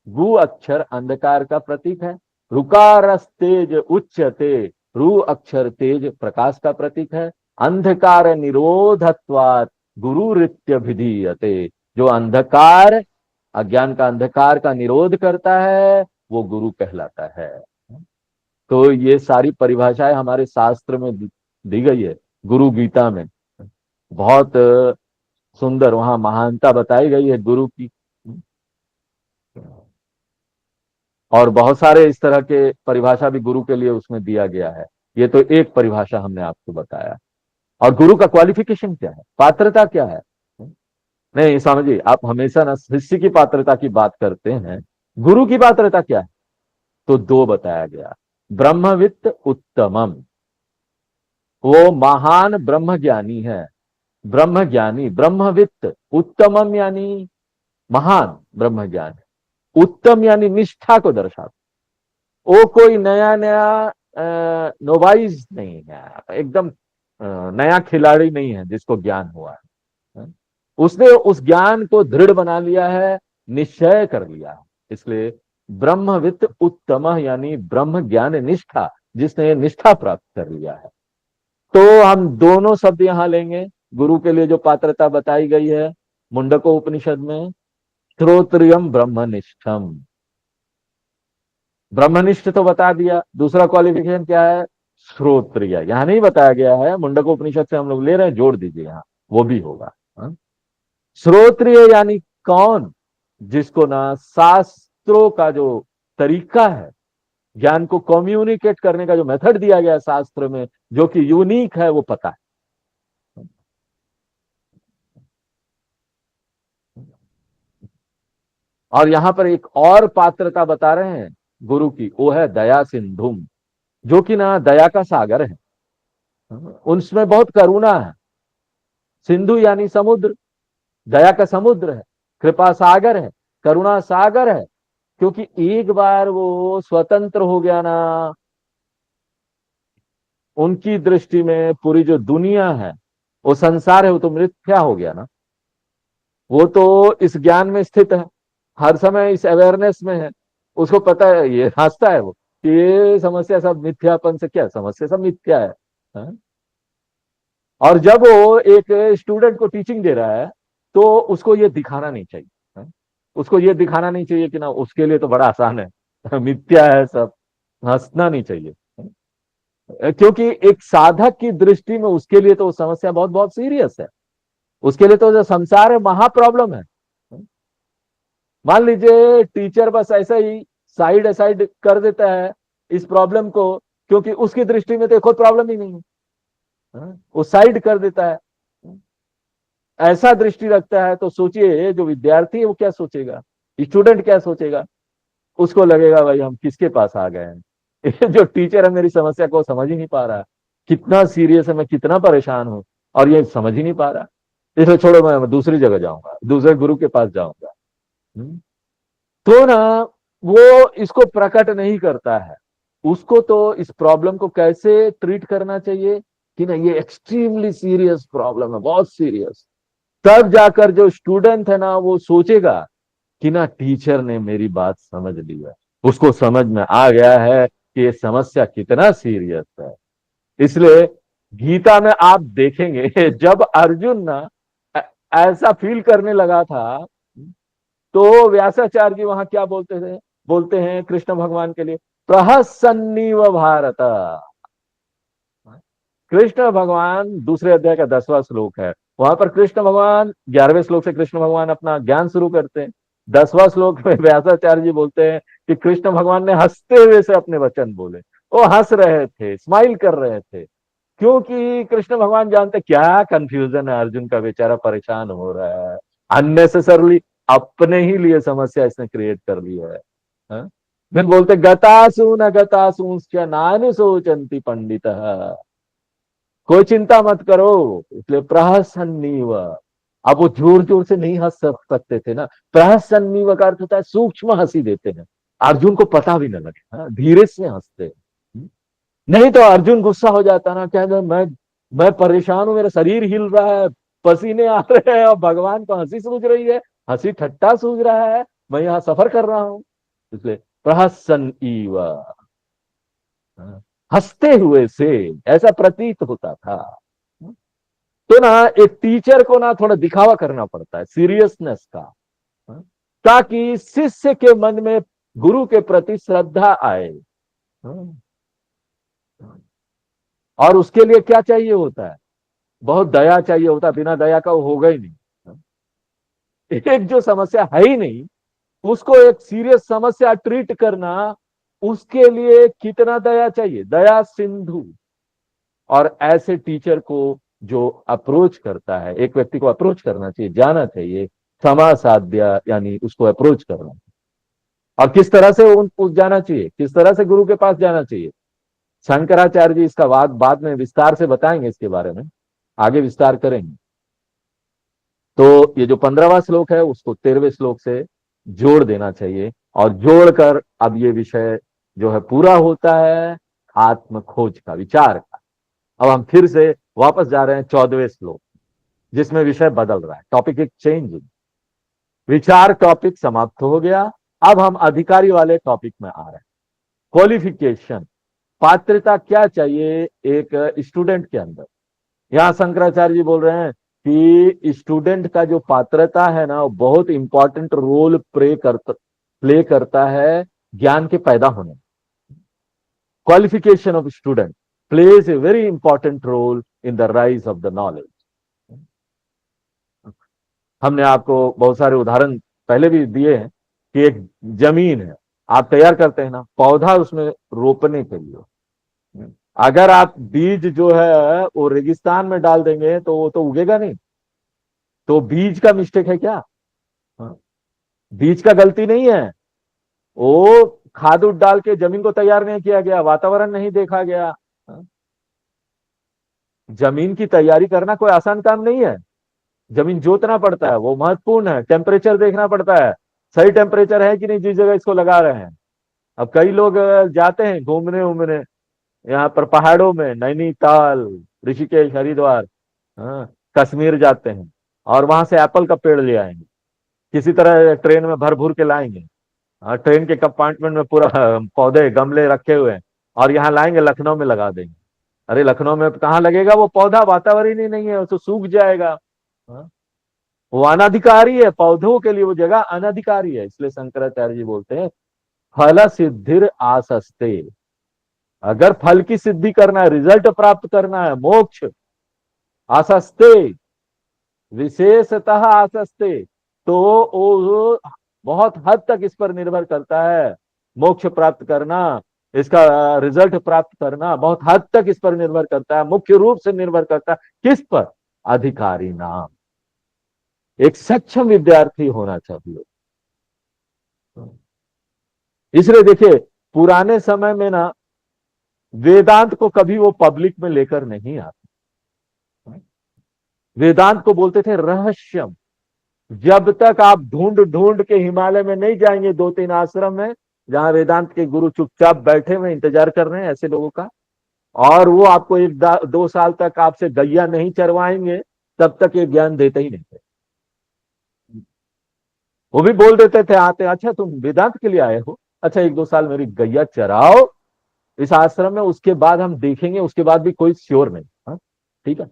गु अक्षर अंधकार का प्रतीक है, रुकारस्तेज उच्यते, रु अक्षर तेज प्रकाश का प्रतीक है। अंधकार निरोधत्वात् गुरुरित्य विधीयते, जो अंधकार, अज्ञान का अंधकार का निरोध करता है वो गुरु कहलाता है। तो ये सारी परिभाषाएं हमारे शास्त्र में दी गई है, गुरु गीता में बहुत सुंदर वहां महानता बताई गई है गुरु की। और बहुत सारे इस तरह के परिभाषा भी गुरु के लिए उसमें दिया गया है। ये तो एक परिभाषा हमने आपको बताया। और गुरु का क्वालिफिकेशन क्या है, पात्रता क्या है? नहीं समझिए, आप हमेशा ना शिष्य की पात्रता की बात करते हैं, गुरु की पात्रता क्या है? तो दो बताया गया। ब्रह्मवित्त उत्तमम, वो महान ब्रह्म ज्ञानी है, ब्रह्म ज्ञानी। ब्रह्मवित्त उत्तमम यानी महान ब्रह्म ज्ञान, उत्तम यानी निष्ठा को दर्शाता। वो कोई नया नया नोवाइज नहीं है, एकदम नया खिलाड़ी नहीं है जिसको ज्ञान हुआ है। उसने उस ज्ञान को दृढ़ बना लिया है, निश्चय कर लिया है। इसलिए ब्रह्मवित्त उत्तम यानी ब्रह्म ज्ञान निष्ठा, जिसने निष्ठा प्राप्त कर लिया है। तो हम दोनों शब्द यहां लेंगे गुरु के लिए जो पात्रता बताई गई है मुंडको उपनिषद में, श्रोत्रियम ब्रह्मनिष्ठम। ब्रह्मनिष्ठ तो बता दिया, दूसरा क्वालिफिकेशन क्या है? श्रोत्रिय। यहां नहीं बताया गया है, मुंडको उपनिषद से हम लोग ले रहे हैं, जोड़ दीजिए यहां, वो भी होगा। श्रोत्रिय यानी कौन? जिसको ना शास्त्रों का जो तरीका है, ज्ञान को कम्युनिकेट करने का जो मेथड दिया गया है शास्त्र में, जो कि यूनिक है, वो पता है। और यहां पर एक और पात्रता बता रहे हैं गुरु की, वो है दया सिंधुम, जो कि ना दया का सागर है, उनमें बहुत करुणा है। सिंधु यानी समुद्र, दया का समुद्र है, कृपा सागर है, करुणा सागर है। क्योंकि एक बार वो स्वतंत्र हो गया ना, उनकी दृष्टि में पूरी जो दुनिया है, वो संसार है, वो तो मिथ्या हो गया ना। वो तो इस ज्ञान में स्थित है, हर समय इस अवेयरनेस में है, उसको पता है, ये हंसता है वो कि ये समस्या सब मिथ्यापन से, क्या समस्या सब मिथ्या है। हाँ? और जब वो एक स्टूडेंट को टीचिंग दे रहा है तो उसको ये दिखाना नहीं चाहिए, हाँ? उसको ये दिखाना नहीं चाहिए कि ना उसके लिए तो बड़ा आसान है, मिथ्या है सब, हंसना नहीं चाहिए। क्योंकि एक साधक की दृष्टि में उसके लिए तो वो समस्या बहुत बहुत सीरियस है, उसके लिए तो जो संसार है महा प्रॉब्लम है। मान लीजिए टीचर बस ऐसा ही साइड साइड कर देता है इस प्रॉब्लम को, क्योंकि उसकी दृष्टि में तो कोई प्रॉब्लम ही नहीं है, वो साइड कर देता है, ऐसा दृष्टि रखता है। तो सोचिए जो विद्यार्थी है वो क्या सोचेगा, स्टूडेंट क्या सोचेगा? उसको लगेगा भाई हम किसके पास आ गए हैं, जो टीचर है मेरी समस्या को समझ ही नहीं पा रहा, कितना सीरियस है, मैं कितना परेशान हूं और ये समझ ही नहीं पा रहा, इसलिए छोड़ो मैं दूसरी जगह जाऊंगा, दूसरे गुरु के पास जाऊंगा। तो ना वो इसको प्रकट नहीं करता है, उसको तो इस प्रॉब्लम को कैसे ट्रीट करना चाहिए कि ना ये एक्सट्रीमली सीरियस प्रॉब्लम है, बहुत सीरियस। तब जाकर जो स्टूडेंट है ना वो सोचेगा कि ना टीचर ने मेरी बात समझ ली है, उसको समझ में आ गया है कि ये समस्या कितना सीरियस है। इसलिए गीता में आप देखेंगे जब अर्जुन ना ऐसा फील करने लगा था, तो व्यासाचार्य जी वहां क्या बोलते थे, बोलते हैं कृष्ण भगवान के लिए, प्रहसन्नीव भारत। कृष्ण भगवान दूसरे अध्याय का 10वां श्लोक है, वहां पर कृष्ण भगवान 11वें श्लोक से कृष्ण भगवान अपना ज्ञान शुरू करते हैं। 10वां श्लोक में व्यासाचार्य जी बोलते हैं कि कृष्ण भगवान ने हंसते हुए से अपने वचन बोले। वो हंस रहे थे, स्माइल कर रहे थे, क्योंकि कृष्ण भगवान जानते क्या कंफ्यूजन है, अर्जुन का बेचारा परेशान हो रहा है, अननेसेसरली अपने ही लिए समस्या इसने क्रिएट कर ली है। हाँ? फिर बोलते गतासु न गतासु नानुशोचन्ति पंडित, कोई चिंता मत करो, इसलिए प्रहसन्नीव। अब वो जोर जोर से नहीं हंस सकते थे ना, प्रहसन्नीव का अर्थ होता है सूक्ष्म हंसी देते हैं, अर्जुन को पता भी न लगे। हाँ? धीरे से हंसते हैं। नहीं तो अर्जुन गुस्सा हो जाता ना, कहते मैं परेशान हूं, मेरा शरीर हिल रहा है, पसीने आ रहे हैं और भगवान को हंसी सूझ रही है, हंसी ठट्टा सूझ रहा है, मैं यहाँ सफर कर रहा हूं। इसलिए प्रहसन ईव, हंसते हुए से ऐसा प्रतीत होता था। तो ना एक टीचर को ना थोड़ा दिखावा करना पड़ता है सीरियसनेस का, ताकि शिष्य के मन में गुरु के प्रति श्रद्धा आए। और उसके लिए क्या चाहिए होता है, बहुत दया चाहिए होता है, बिना दया का वो होगा ही नहीं। एक जो समस्या है ही नहीं उसको एक सीरियस समस्या ट्रीट करना, उसके लिए कितना दया चाहिए, दया सिंधु। और ऐसे टीचर को जो अप्रोच करता है, एक व्यक्ति को अप्रोच करना चाहिए, जाना चाहिए, क्षमा साध्य यानी उसको अप्रोच करना। और किस तरह से उस जाना चाहिए, किस तरह से गुरु के पास जाना चाहिए, शंकराचार्य जी इसका बाद में विस्तार से बताएंगे, इसके बारे में आगे विस्तार करेंगे। तो ये जो 15वां श्लोक है उसको 13वें श्लोक से जोड़ देना चाहिए, और जोड़कर अब ये विषय जो है पूरा होता है आत्म खोज का, विचार का। अब हम फिर से वापस जा रहे हैं 14वें श्लोक, जिसमें विषय बदल रहा है, टॉपिक एक चेंज, विचार टॉपिक समाप्त हो गया। अब हम अधिकारी वाले टॉपिक में आ रहे हैं, क्वालिफिकेशन, पात्रता क्या चाहिए एक स्टूडेंट के अंदर। यहां शंकराचार्य जी बोल रहे हैं कि स्टूडेंट का जो पात्रता है ना, वो बहुत इंपॉर्टेंट रोल प्ले करता है ज्ञान के पैदा होने। Qualification of student plays a very important role in the rise of the knowledge. हमने आपको बहुत सारे उदाहरण पहले भी दिए हैं कि एक जमीन है, आप तैयार करते हैं ना पौधा उसमें रोपने के लिए, अगर आप बीज जो है वो रेगिस्तान में डाल देंगे तो वो तो उगेगा नहीं। तो बीज का मिस्टेक है क्या? हाँ। बीज का गलती नहीं है, वो खाद उद डाल के जमीन को तैयार नहीं किया गया, वातावरण नहीं देखा गया। हाँ। जमीन की तैयारी करना कोई आसान काम नहीं है, जमीन जोतना पड़ता है, वो महत्वपूर्ण है, टेम्परेचर देखना पड़ता है, सही टेम्परेचर है कि नहीं जिस जगह इसको लगा रहे हैं। अब कई लोग जाते हैं घूमने उमने यहाँ पर पहाड़ों में, नैनीताल, ऋषिकेश, हरिद्वार, हाँ, कश्मीर जाते हैं और वहां से एप्पल का पेड़ ले आएंगे, किसी तरह ट्रेन में भर भूर के लाएंगे। हाँ, ट्रेन के कंपार्टमेंट में पूरा पौधे गमले रखे हुए हैं और यहाँ लाएंगे, लखनऊ में लगा देंगे। अरे लखनऊ में कहाँ लगेगा वो पौधा, वातावरण ही नहीं है, तो सूख जाएगा। हाँ? वो अनाधिकारी है, पौधों के लिए वो जगह अनाधिकारी है। इसलिए शंकराचार्य जी बोलते हैं फल सिद्धिर आसस्ते, अगर फल की सिद्धि करना है, रिजल्ट प्राप्त करना है, मोक्ष आसस्ते, विशेषतः आसस्ते, तो वो बहुत हद तक इस पर निर्भर करता है। मोक्ष प्राप्त करना, इसका रिजल्ट प्राप्त करना बहुत हद तक इस पर निर्भर करता है, मुख्य रूप से निर्भर करता है किस पर? अधिकारी नाम, एक सक्षम विद्यार्थी होना चाहिए। इसलिए देखिए पुराने समय में ना वेदांत को कभी वो पब्लिक में लेकर नहीं आते, वेदांत को बोलते थे रहस्यम। जब तक आप ढूंढ ढूंढ के हिमालय में नहीं जाएंगे, 2-3 आश्रम में जहां वेदांत के गुरु चुपचाप बैठे हुए इंतजार कर रहे हैं ऐसे लोगों का, और वो आपको 1-2 साल तक आपसे गैया नहीं चरवाएंगे, तब तक ये ज्ञान देते ही नहीं थे। वो भी बोल देते थे आते, अच्छा तुम वेदांत के लिए आए हो, अच्छा 1-2 साल मेरी गैया चराओ इस आश्रम में, उसके बाद हम देखेंगे, उसके बाद भी कोई श्योर नहीं। हाँ ठीक है।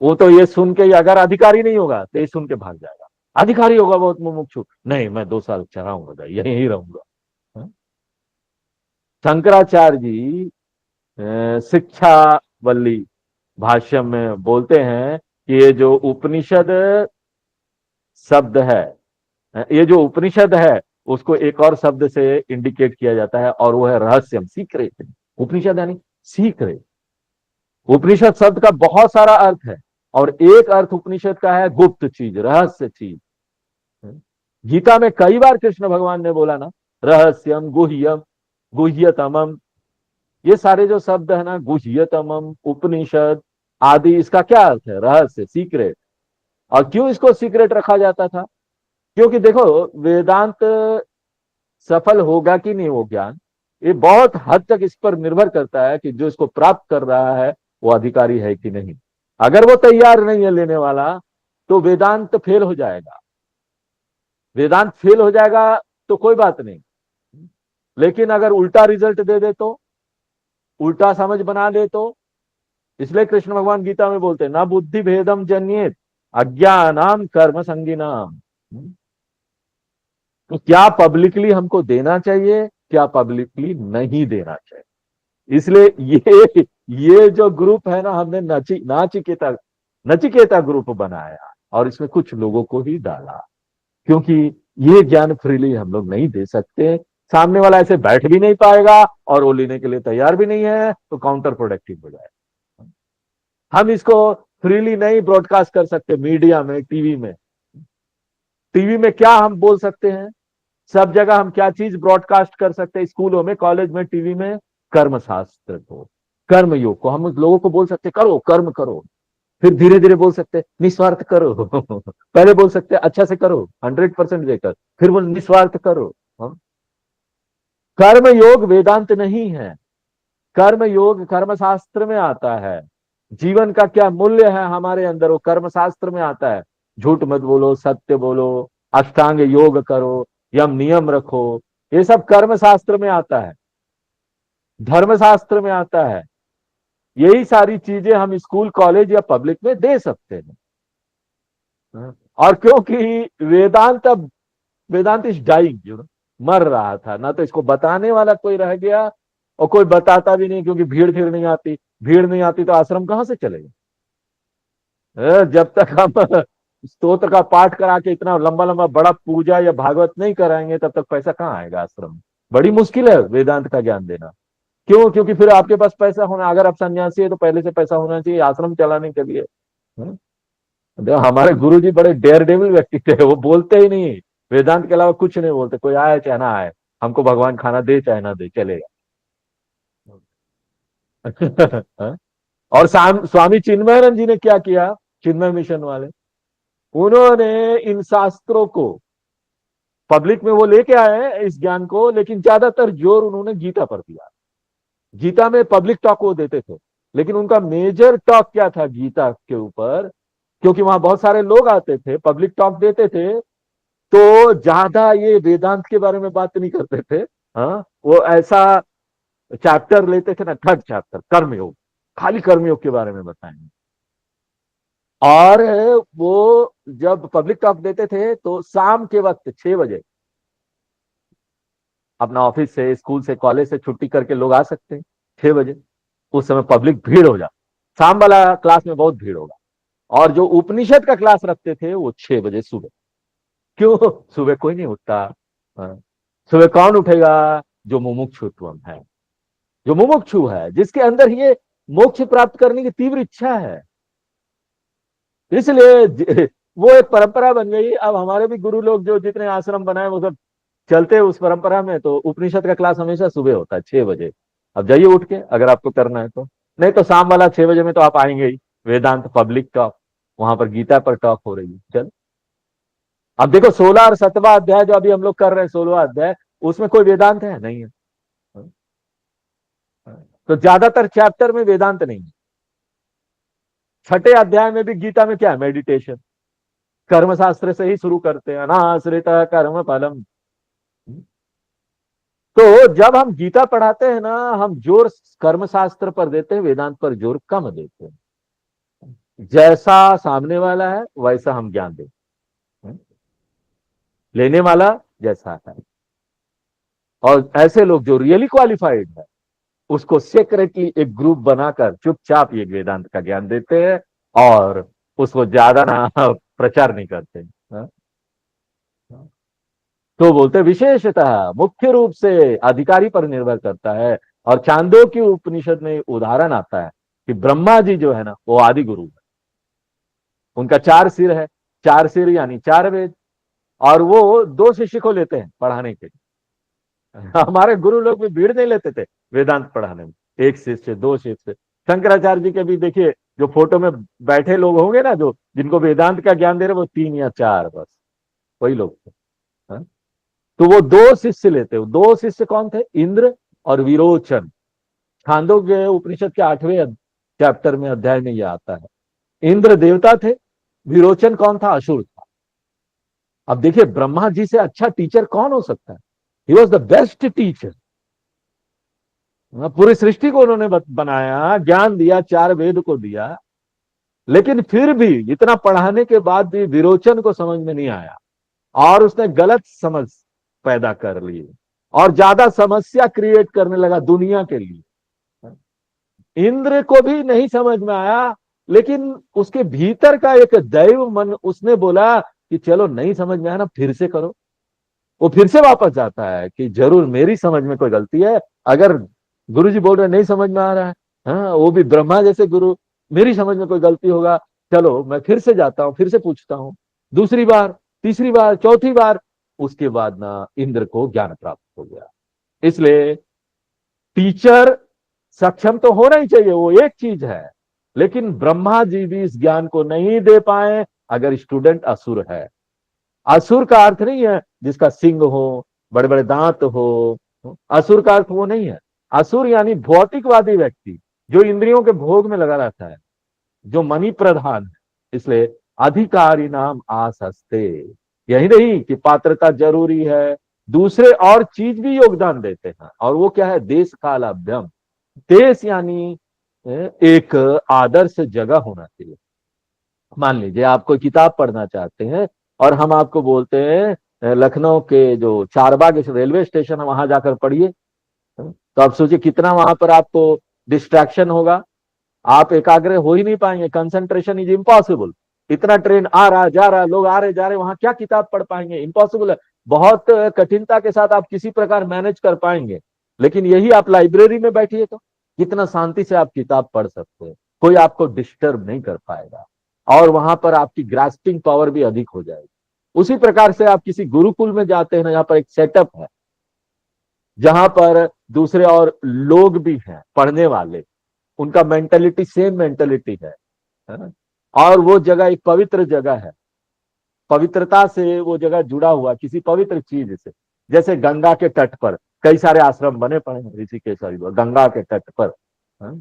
वो तो ये सुन के, अगर अधिकारी नहीं होगा तो ये सुन के भाग जाएगा, अधिकारी होगा बहुत मुमुक्षु, नहीं मैं 2 साल चराऊंगा, यहीं रहूंगा। हाँ? शंकराचार्य जी शिक्षा वल्ली भाष्य में बोलते हैं कि ये जो उपनिषद शब्द है ये जो उपनिषद है उसको एक और शब्द से इंडिकेट किया जाता है और वो है रहस्यम, सीक्रेट। उपनिषद यानी सीक्रेट। उपनिषद शब्द का बहुत सारा अर्थ है और एक अर्थ उपनिषद का है गुप्त चीज, रहस्य चीज। गीता में कई बार कृष्ण भगवान ने बोला ना, रहस्यम, गुह्यम, गुह्यतमम, ये सारे जो शब्द है ना, गुह्यतमम, उपनिषद आदि, इसका क्या अर्थ है? रहस्य, सीक्रेट। और क्यों इसको सीक्रेट रखा जाता था? क्योंकि देखो, वेदांत सफल होगा कि नहीं वो ज्ञान, ये बहुत हद तक इस पर निर्भर करता है कि जो इसको प्राप्त कर रहा है वो अधिकारी है कि नहीं। अगर वो तैयार नहीं है लेने वाला तो वेदांत फेल हो जाएगा। वेदांत फेल हो जाएगा तो कोई बात नहीं, लेकिन अगर उल्टा रिजल्ट दे दे तो, उल्टा समझ बना दे तो, इसलिए कृष्ण भगवान गीता में बोलते हैं ना बुद्धि भेदम जन्येत अज्ञानाम कर्म संगीनाम। तो क्या पब्लिकली हमको देना चाहिए, क्या पब्लिकली नहीं देना चाहिए। इसलिए ये जो ग्रुप है ना, हमने नाचिकेता नचिकेता ग्रुप बनाया और इसमें कुछ लोगों को ही डाला, क्योंकि ये ज्ञान फ्रीली हम लोग नहीं दे सकते। सामने वाला ऐसे बैठ भी नहीं पाएगा और वो लेने के लिए तैयार भी नहीं है, तो काउंटर प्रोडक्टिव हो जाएगा। हम इसको फ्रीली नहीं ब्रॉडकास्ट कर सकते मीडिया में, टीवी में। टीवी में क्या हम बोल सकते हैं? सब जगह हम क्या चीज ब्रॉडकास्ट कर सकते हैं? स्कूलों में, कॉलेज में, टीवी में कर्म शास्त्र को, कर्म योग को हम लोगों को बोल सकते करो, कर्म करो। फिर धीरे धीरे बोल सकते निस्वार्थ करो पहले बोल सकते अच्छा से करो, 100% देकर, फिर बोल निस्वार्थ करो। हाँ? कर्म योग वेदांत नहीं है। कर्म योग कर्म शास्त्र में आता है। जीवन का क्या मूल्य है हमारे अंदर, वो कर्म शास्त्र में आता है। झूठ मत बोलो, सत्य बोलो, अष्टांग योग करो, यम नियम रखो, ये सब कर्म शास्त्र में आता है, धर्म शास्त्र में आता है। यही सारी चीजें हम स्कूल, कॉलेज या पब्लिक में दे सकते हैं। और क्योंकि वेदांत अब, वेदांत इज डाइंग, मर रहा था ना, तो इसको बताने वाला कोई रह गया और कोई बताता भी नहीं, क्योंकि भीड़ फिर नहीं आती। भीड़ नहीं आती तो आश्रम कहां से चलेगा? जब तक हम स्तोत्र का पाठ करा के इतना लंबा लंबा बड़ा पूजा या भागवत नहीं कराएंगे, तब तक पैसा कहाँ आएगा आश्रम में? बड़ी मुश्किल है वेदांत का ज्ञान देना। क्यों? क्योंकि फिर आपके पास पैसा होना, अगर आप सन्यासी है तो पहले से पैसा होना चाहिए आश्रम चलाने के लिए। देखो, हमारे गुरु जी बड़े डेयर डेविल व्यक्ति थे, वो बोलते ही नहीं, वेदांत के अलावा कुछ नहीं बोलते। कोई आए चाहे ना आए, हमको भगवान खाना दे चाहे ना दे, चलेगा। और स्वामी चिन्मयानंद जी ने क्या किया, चिन्मय मिशन वाले, उन्होंने इन शास्त्रों को पब्लिक में वो लेके आए इस ज्ञान को, लेकिन ज्यादातर जोर उन्होंने गीता पर दिया। गीता में पब्लिक टॉक वो देते थे, लेकिन उनका मेजर टॉक क्या था गीता के ऊपर? क्योंकि वहां बहुत सारे लोग आते थे, पब्लिक टॉक देते थे, तो ज्यादा ये वेदांत के बारे में बात नहीं करते थे। हाँ, वो ऐसा चैप्टर लेते थे ना, थर्ड चैप्टर कर्मयोग, खाली कर्मयोग के बारे में बताएंगे। और वो जब पब्लिक टॉक देते थे तो शाम के वक्त 6 बजे अपना ऑफिस से, स्कूल से, कॉलेज से छुट्टी करके लोग आ सकते हैं 6 बजे। उस समय पब्लिक भीड़ हो जाती, शाम वाला क्लास में बहुत भीड़ होगा। और जो उपनिषद का क्लास रखते थे वो 6 बजे सुबह। क्यों? सुबह कोई नहीं उठता। हाँ। सुबह कौन उठेगा? जो मुमुक्षुत्वम है, जो मुमुक्षु है, जिसके अंदर ये मोक्ष प्राप्त करने की तीव्र इच्छा है। इसलिए वो एक परंपरा बन गई। अब हमारे भी गुरु लोग जो जितने आश्रम बनाए वो सब चलते हैं उस परंपरा में। तो उपनिषद का क्लास हमेशा सुबह होता है 6 बजे। अब जाइए उठ के, अगर आपको करना है तो। नहीं तो शाम वाला 6 बजे में तो आप आएंगे ही, वेदांत पब्लिक टॉक, वहां पर गीता पर टॉक हो रही है। चल, अब देखो 16 और 17वां अध्याय जो अभी हम लोग कर रहे हैं, 16वां अध्याय, उसमें कोई वेदांत है? नहीं है। तो ज्यादातर चैप्टर में वेदांत नहीं है। छठे अध्याय में भी गीता में क्या है? मेडिटेशन। कर्म शास्त्र से ही शुरू करते हैं, अनाश्रित कर्म फलम। तो जब हम गीता पढ़ाते हैं ना, हम जोर कर्म शास्त्र पर देते हैं, वेदांत पर जोर कम देते हैं। जैसा सामने वाला है वैसा हम ज्ञान देते हैं, लेने वाला जैसा है। और ऐसे लोग जो रियली क्वालिफाइड है उसको सेक्रेटली एक ग्रुप बनाकर चुपचाप ये वेदांत का ज्ञान देते हैं और उसको ज्यादा ना प्रचार नहीं करते। हाँ? तो बोलते विशेषतः मुख्य रूप से अधिकारी पर निर्भर करता है। और छांदोग्य उपनिषद में उदाहरण आता है कि ब्रह्मा जी जो है ना वो आदि गुरु है। उनका 4 सिर है, 4 सिर यानी 4 वेद। और वो 2 शिष्य को लेते हैं पढ़ाने के लिए। हमारे गुरु लोग भी भीड़ नहीं लेते थे वेदांत पढ़ाने में, 1 शिष्य 2 शिष्य। शंकराचार्य जी के भी देखिए, जो फोटो में बैठे लोग होंगे ना, जो जिनको वेदांत का ज्ञान दे रहे, वो 3 या 4 बस वही लोग थे। हाँ? तो वो 2 शिष्य लेते हो। 2 शिष्य कौन थे? इंद्र और विरोचन। छांदोग्य उपनिषद के 8वें चैप्टर में, अध्याय में यह आता है। इंद्र देवता थे, विरोचन कौन था? असुर था। अब देखिए, ब्रह्मा जी से अच्छा टीचर कौन हो सकता है? He was the best teacher. पूरी सृष्टि को उन्होंने बनाया, ज्ञान दिया, 4 वेद को दिया। लेकिन फिर भी इतना पढ़ाने के बाद भी विरोचन को समझ में नहीं आया, और उसने गलत समझ पैदा कर ली और ज्यादा समस्या क्रिएट करने लगा दुनिया के लिए। इंद्र को भी नहीं समझ में आया, लेकिन उसके भीतर का एक दैव मन उसने बोला कि चलो नहीं समझ में आया ना, फिर से करो। वो फिर से वापस जाता है कि जरूर मेरी समझ में कोई गलती है। अगर गुरु जी बोल रहे नहीं समझ में आ रहा है, हाँ, वो भी ब्रह्मा जैसे गुरु, मेरी समझ में कोई गलती होगा, चलो मैं फिर से जाता हूं, फिर से पूछता हूं। दूसरी बार, तीसरी बार, चौथी बार, उसके बाद ना इंद्र को ज्ञान प्राप्त हो गया। इसलिए टीचर सक्षम तो होना ही चाहिए, वो एक चीज है, लेकिन ब्रह्मा जी भी इस ज्ञान को नहीं दे पाए अगर स्टूडेंट असुर है। असुर का अर्थ नहीं है जिसका सिंग हो, बड़े बड़े दांत हो। असुर का अर्थ वो नहीं है। असुर यानी भौतिकवादी व्यक्ति, जो इंद्रियों के भोग में लगा रहता है, जो मनी प्रधान है। इसलिए अधिकारी नाम आसस्ते, यही नहीं कि पात्रता जरूरी है, दूसरे और चीज भी योगदान देते हैं। और वो क्या है? देश कालाभ्यम। देश यानी एक आदर्श जगह होना चाहिए। मान लीजिए आप कोई किताब पढ़ना चाहते हैं और हम आपको बोलते हैं लखनऊ के जो चारबाग रेलवे स्टेशन है वहां जाकर पढ़िए, तो आप सोचिए कितना वहां पर आपको डिस्ट्रैक्शन होगा। आप एकाग्र हो ही नहीं पाएंगे, कंसंट्रेशन इज इम्पॉसिबल। इतना ट्रेन आ रहा जा रहा, लोग आ रहे जा रहे, वहां क्या किताब पढ़ पाएंगे? इम्पॉसिबल है। बहुत कठिनता के साथ आप किसी प्रकार मैनेज कर पाएंगे। लेकिन यही आप लाइब्रेरी में बैठिए तो कितना शांति से आप किताब पढ़ सकते हैं, कोई आपको डिस्टर्ब नहीं कर पाएगा, और वहां पर आपकी ग्रास्पिंग पावर भी अधिक हो जाएगी। उसी प्रकार से आप किसी गुरुकुल में जाते हैं ना, यहाँ पर एक सेटअप है जहां पर दूसरे और लोग भी हैं पढ़ने वाले, उनका मेंटेलिटी सेम मेंटेलिटी है ना? और वो जगह एक पवित्र जगह है, पवित्रता से वो जगह जुड़ा हुआ किसी पवित्र चीज से। जैसे गंगा के तट पर कई सारे आश्रम बने पड़े हैं, ऋषिकेश हरिद्वार, गंगा के तट पर। हाँ?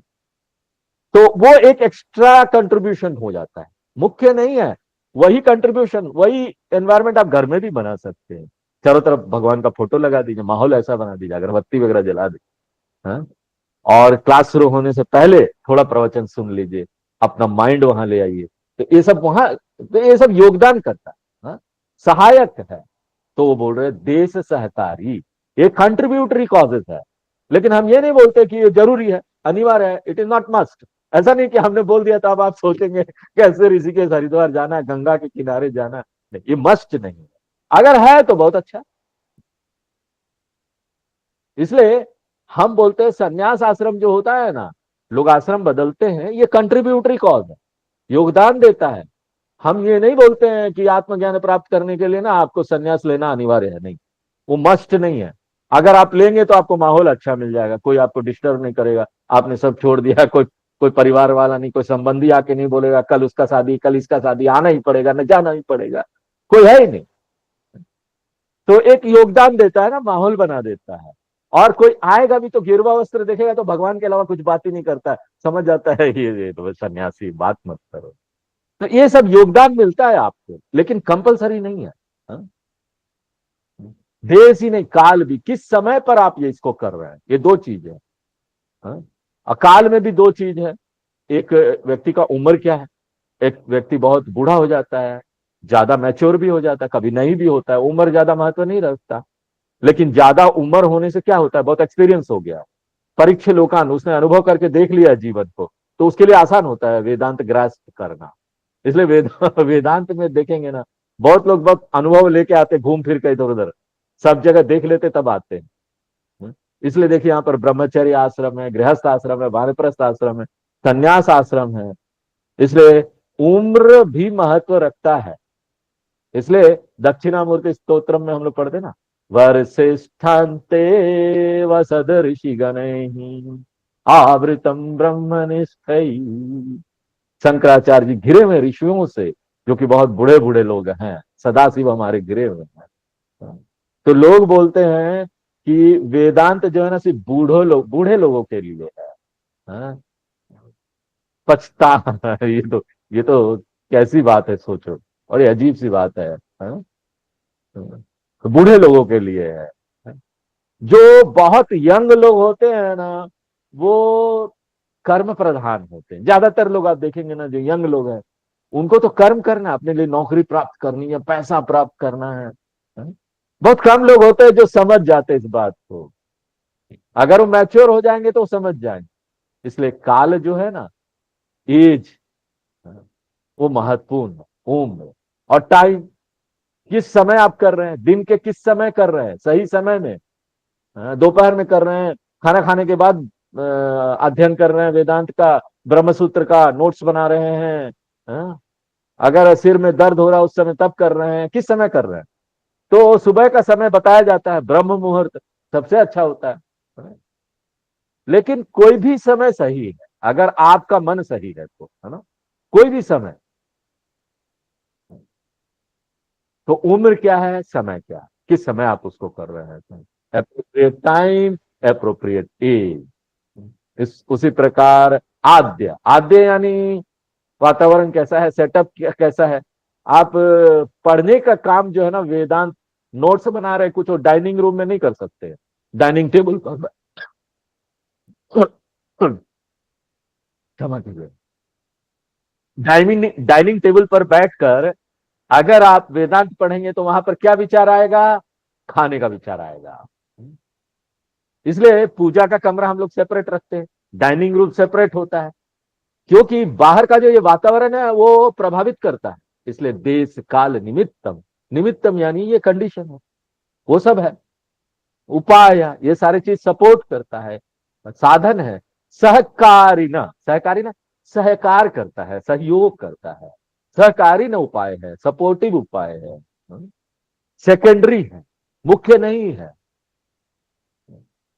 तो वो एक एक्स्ट्रा कंट्रीब्यूशन हो जाता है, मुख्य नहीं है। वही कंट्रीब्यूशन, वही एनवायरमेंट आप घर में भी बना सकते हैं। चारों तरफ भगवान का फोटो लगा दीजिए, माहौल ऐसा बना दीजिए, अगरबत्ती वगैरह जला दीजिए। हाँ? और क्लास शुरू होने से पहले थोड़ा प्रवचन सुन लीजिए, अपना माइंड वहां ले आइए। तो ये सब वहां, तो ये सब योगदान करता है, हाँ? सहायक है। तो वो बोल रहे देश सहकारी, ये कंट्रीब्यूटरी कॉजेज है। लेकिन हम ये नहीं बोलते कि ये जरूरी है, अनिवार्य है, इट इज नॉट मस्ट। ऐसा नहीं कि हमने बोल दिया तो अब आप सोचेंगे कैसे ऋषिकेश हरिद्वार जाना है, गंगा के किनारे जाना है। नहीं, ये मस्ट नहीं है। अगर है तो बहुत अच्छा। इसलिए हम बोलते हैं संन्यास आश्रम जो होता है ना, लोग आश्रम बदलते हैं, ये कंट्रीब्यूटरी कॉज है, योगदान देता है। हम ये नहीं बोलते हैं कि आत्मज्ञान प्राप्त करने के लिए ना आपको संन्यास लेना अनिवार्य है, नहीं, वो मस्ट नहीं है। अगर आप लेंगे तो आपको माहौल अच्छा मिल जाएगा, कोई आपको डिस्टर्ब नहीं करेगा। आपने सब छोड़ दिया, कोई कोई परिवार वाला नहीं, कोई संबंधी आके नहीं बोलेगा कल उसका शादी, कल इसका शादी, आना ही पड़ेगा, न जाना ही पड़ेगा, कोई है ही नहीं। तो एक योगदान देता है ना, माहौल बना देता है। और कोई आएगा भी तो गेरुआ वस्त्र देखेगा तो भगवान के अलावा कुछ बात ही नहीं करता है, समझ जाता है ये तो सन्यासी, बात मत करो। तो ये सब योगदान मिलता है आपको, लेकिन कंपलसरी नहीं है। हाँ? देश ही नहीं, काल भी, किस समय पर आप ये इसको कर रहे हैं, ये 2 चीज है। हाँ? अकाल में भी 2 चीज है। एक व्यक्ति का उम्र क्या है, एक व्यक्ति बहुत बूढ़ा हो जाता है, ज्यादा मैच्योर भी हो जाता है, कभी नहीं भी होता है। उम्र ज्यादा महत्व नहीं रखता, लेकिन ज्यादा उम्र होने से क्या होता है, बहुत एक्सपीरियंस हो गया, परीक्षे लोकान, उसने अनुभव करके देख लिया जीवन को, तो उसके लिए आसान होता है वेदांत ग्रास्प करना। इसलिए वेदांत में देखेंगे ना, बहुत लोग बहुत अनुभव लेके आते घूम फिर के इधर उधर, सब जगह देख लेते तब आते हैं। इसलिए देखिए यहाँ पर ब्रह्मचर्य आश्रम है, गृहस्थ आश्रम है, वानप्रस्थ आश्रम है, संन्यास आश्रम है। इसलिए उम्र भी महत्व रखता है। इसलिए दक्षिणामूर्ति स्तोत्रम में हम लोग पढ़ते ना, वर्षिष्ठान्ते वसद ऋषि गणैः आवृतम ब्रह्म निष्ठैः। शंकराचार्य जी घिरे हुए ऋषियों से, जो कि बहुत बूढ़े बूढ़े लोग हैं, सदाशिव हमारे घिरे हुए हैं। तो लोग बोलते हैं कि वेदांत जो है ना सिर्फ बूढ़े लोगों के लिए है। हाँ? पछता ये तो कैसी बात है, सोचो। और ये अजीब सी बात है। हाँ? तो बूढ़े लोगों के लिए है। जो बहुत यंग लोग होते हैं ना, वो कर्म प्रधान होते हैं। ज्यादातर लोग आप देखेंगे ना, जो यंग लोग हैं, उनको तो कर्म करना है, अपने लिए नौकरी प्राप्त करनी है, पैसा प्राप्त करना है। हाँ? बहुत कम लोग होते हैं जो समझ जाते हैं इस बात को। अगर वो मैच्योर हो जाएंगे तो वो समझ जाएंगे। इसलिए काल जो है ना, एज, वो महत्वपूर्ण है। उम्र और टाइम, किस समय आप कर रहे हैं, दिन के किस समय कर रहे हैं, सही समय में, दोपहर में कर रहे हैं, खाना खाने के बाद अध्ययन कर रहे हैं वेदांत का, ब्रह्मसूत्र का नोट्स बना रहे हैं, हाँ? अगर सिर में दर्द हो रहा है उस समय तब कर रहे हैं, किस समय कर रहे हैं? तो सुबह का समय बताया जाता है, ब्रह्म मुहूर्त सबसे अच्छा होता है। लेकिन कोई भी समय सही है अगर आपका मन सही है तो, है ना? कोई भी समय। तो उम्र क्या है, समय क्या है, किस समय आप उसको कर रहे हैं। Appropriate time, appropriate age. इस उसी प्रकार आद्य, आद्य यानी वातावरण कैसा है, सेटअप कैसा है। आप पढ़ने का काम जो है ना, वेदांत नोट्स बना रहे कुछ, और डाइनिंग रूम में नहीं कर सकते। डाइनिंग टेबल पर क्षमा कीजिए, डाइनिंग टेबल पर बैठकर अगर आप वेदांत पढ़ेंगे तो वहां पर क्या विचार आएगा, खाने का विचार आएगा। इसलिए पूजा का कमरा हम लोग सेपरेट रखते हैं, डाइनिंग रूम सेपरेट होता है, क्योंकि बाहर का जो ये वातावरण है वो प्रभावित करता है। इसलिए देश काल निमित्तम, निमित्तम यानी ये कंडीशन है, वो सब है। उपाय, ये सारी चीज सपोर्ट करता है, साधन है। सहकारी ना सहकार करता है, सहयोग करता है। सहकारी न उपाय है, सपोर्टिव उपाय है, सेकेंडरी है, मुख्य नहीं है।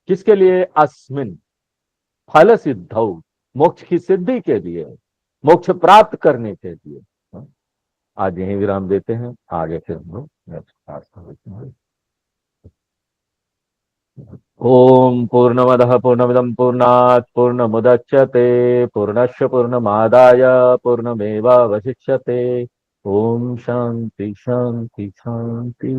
किसके लिए, अस्मिन फल सिद्धौ, मोक्ष की सिद्धि के लिए, मोक्ष प्राप्त करने के लिए। आज यही विराम देते हैं, आगे फिर हम लोग नेक्स्ट क्लास में देखेंगे। ओम पूर्णमदः पूर्णमिदं पूर्णात् पूर्णमुदच्यते पूर्णस्य पूर्णमादाय पूर्णमेवावशिष्यते। ओम शांति शांति शांति।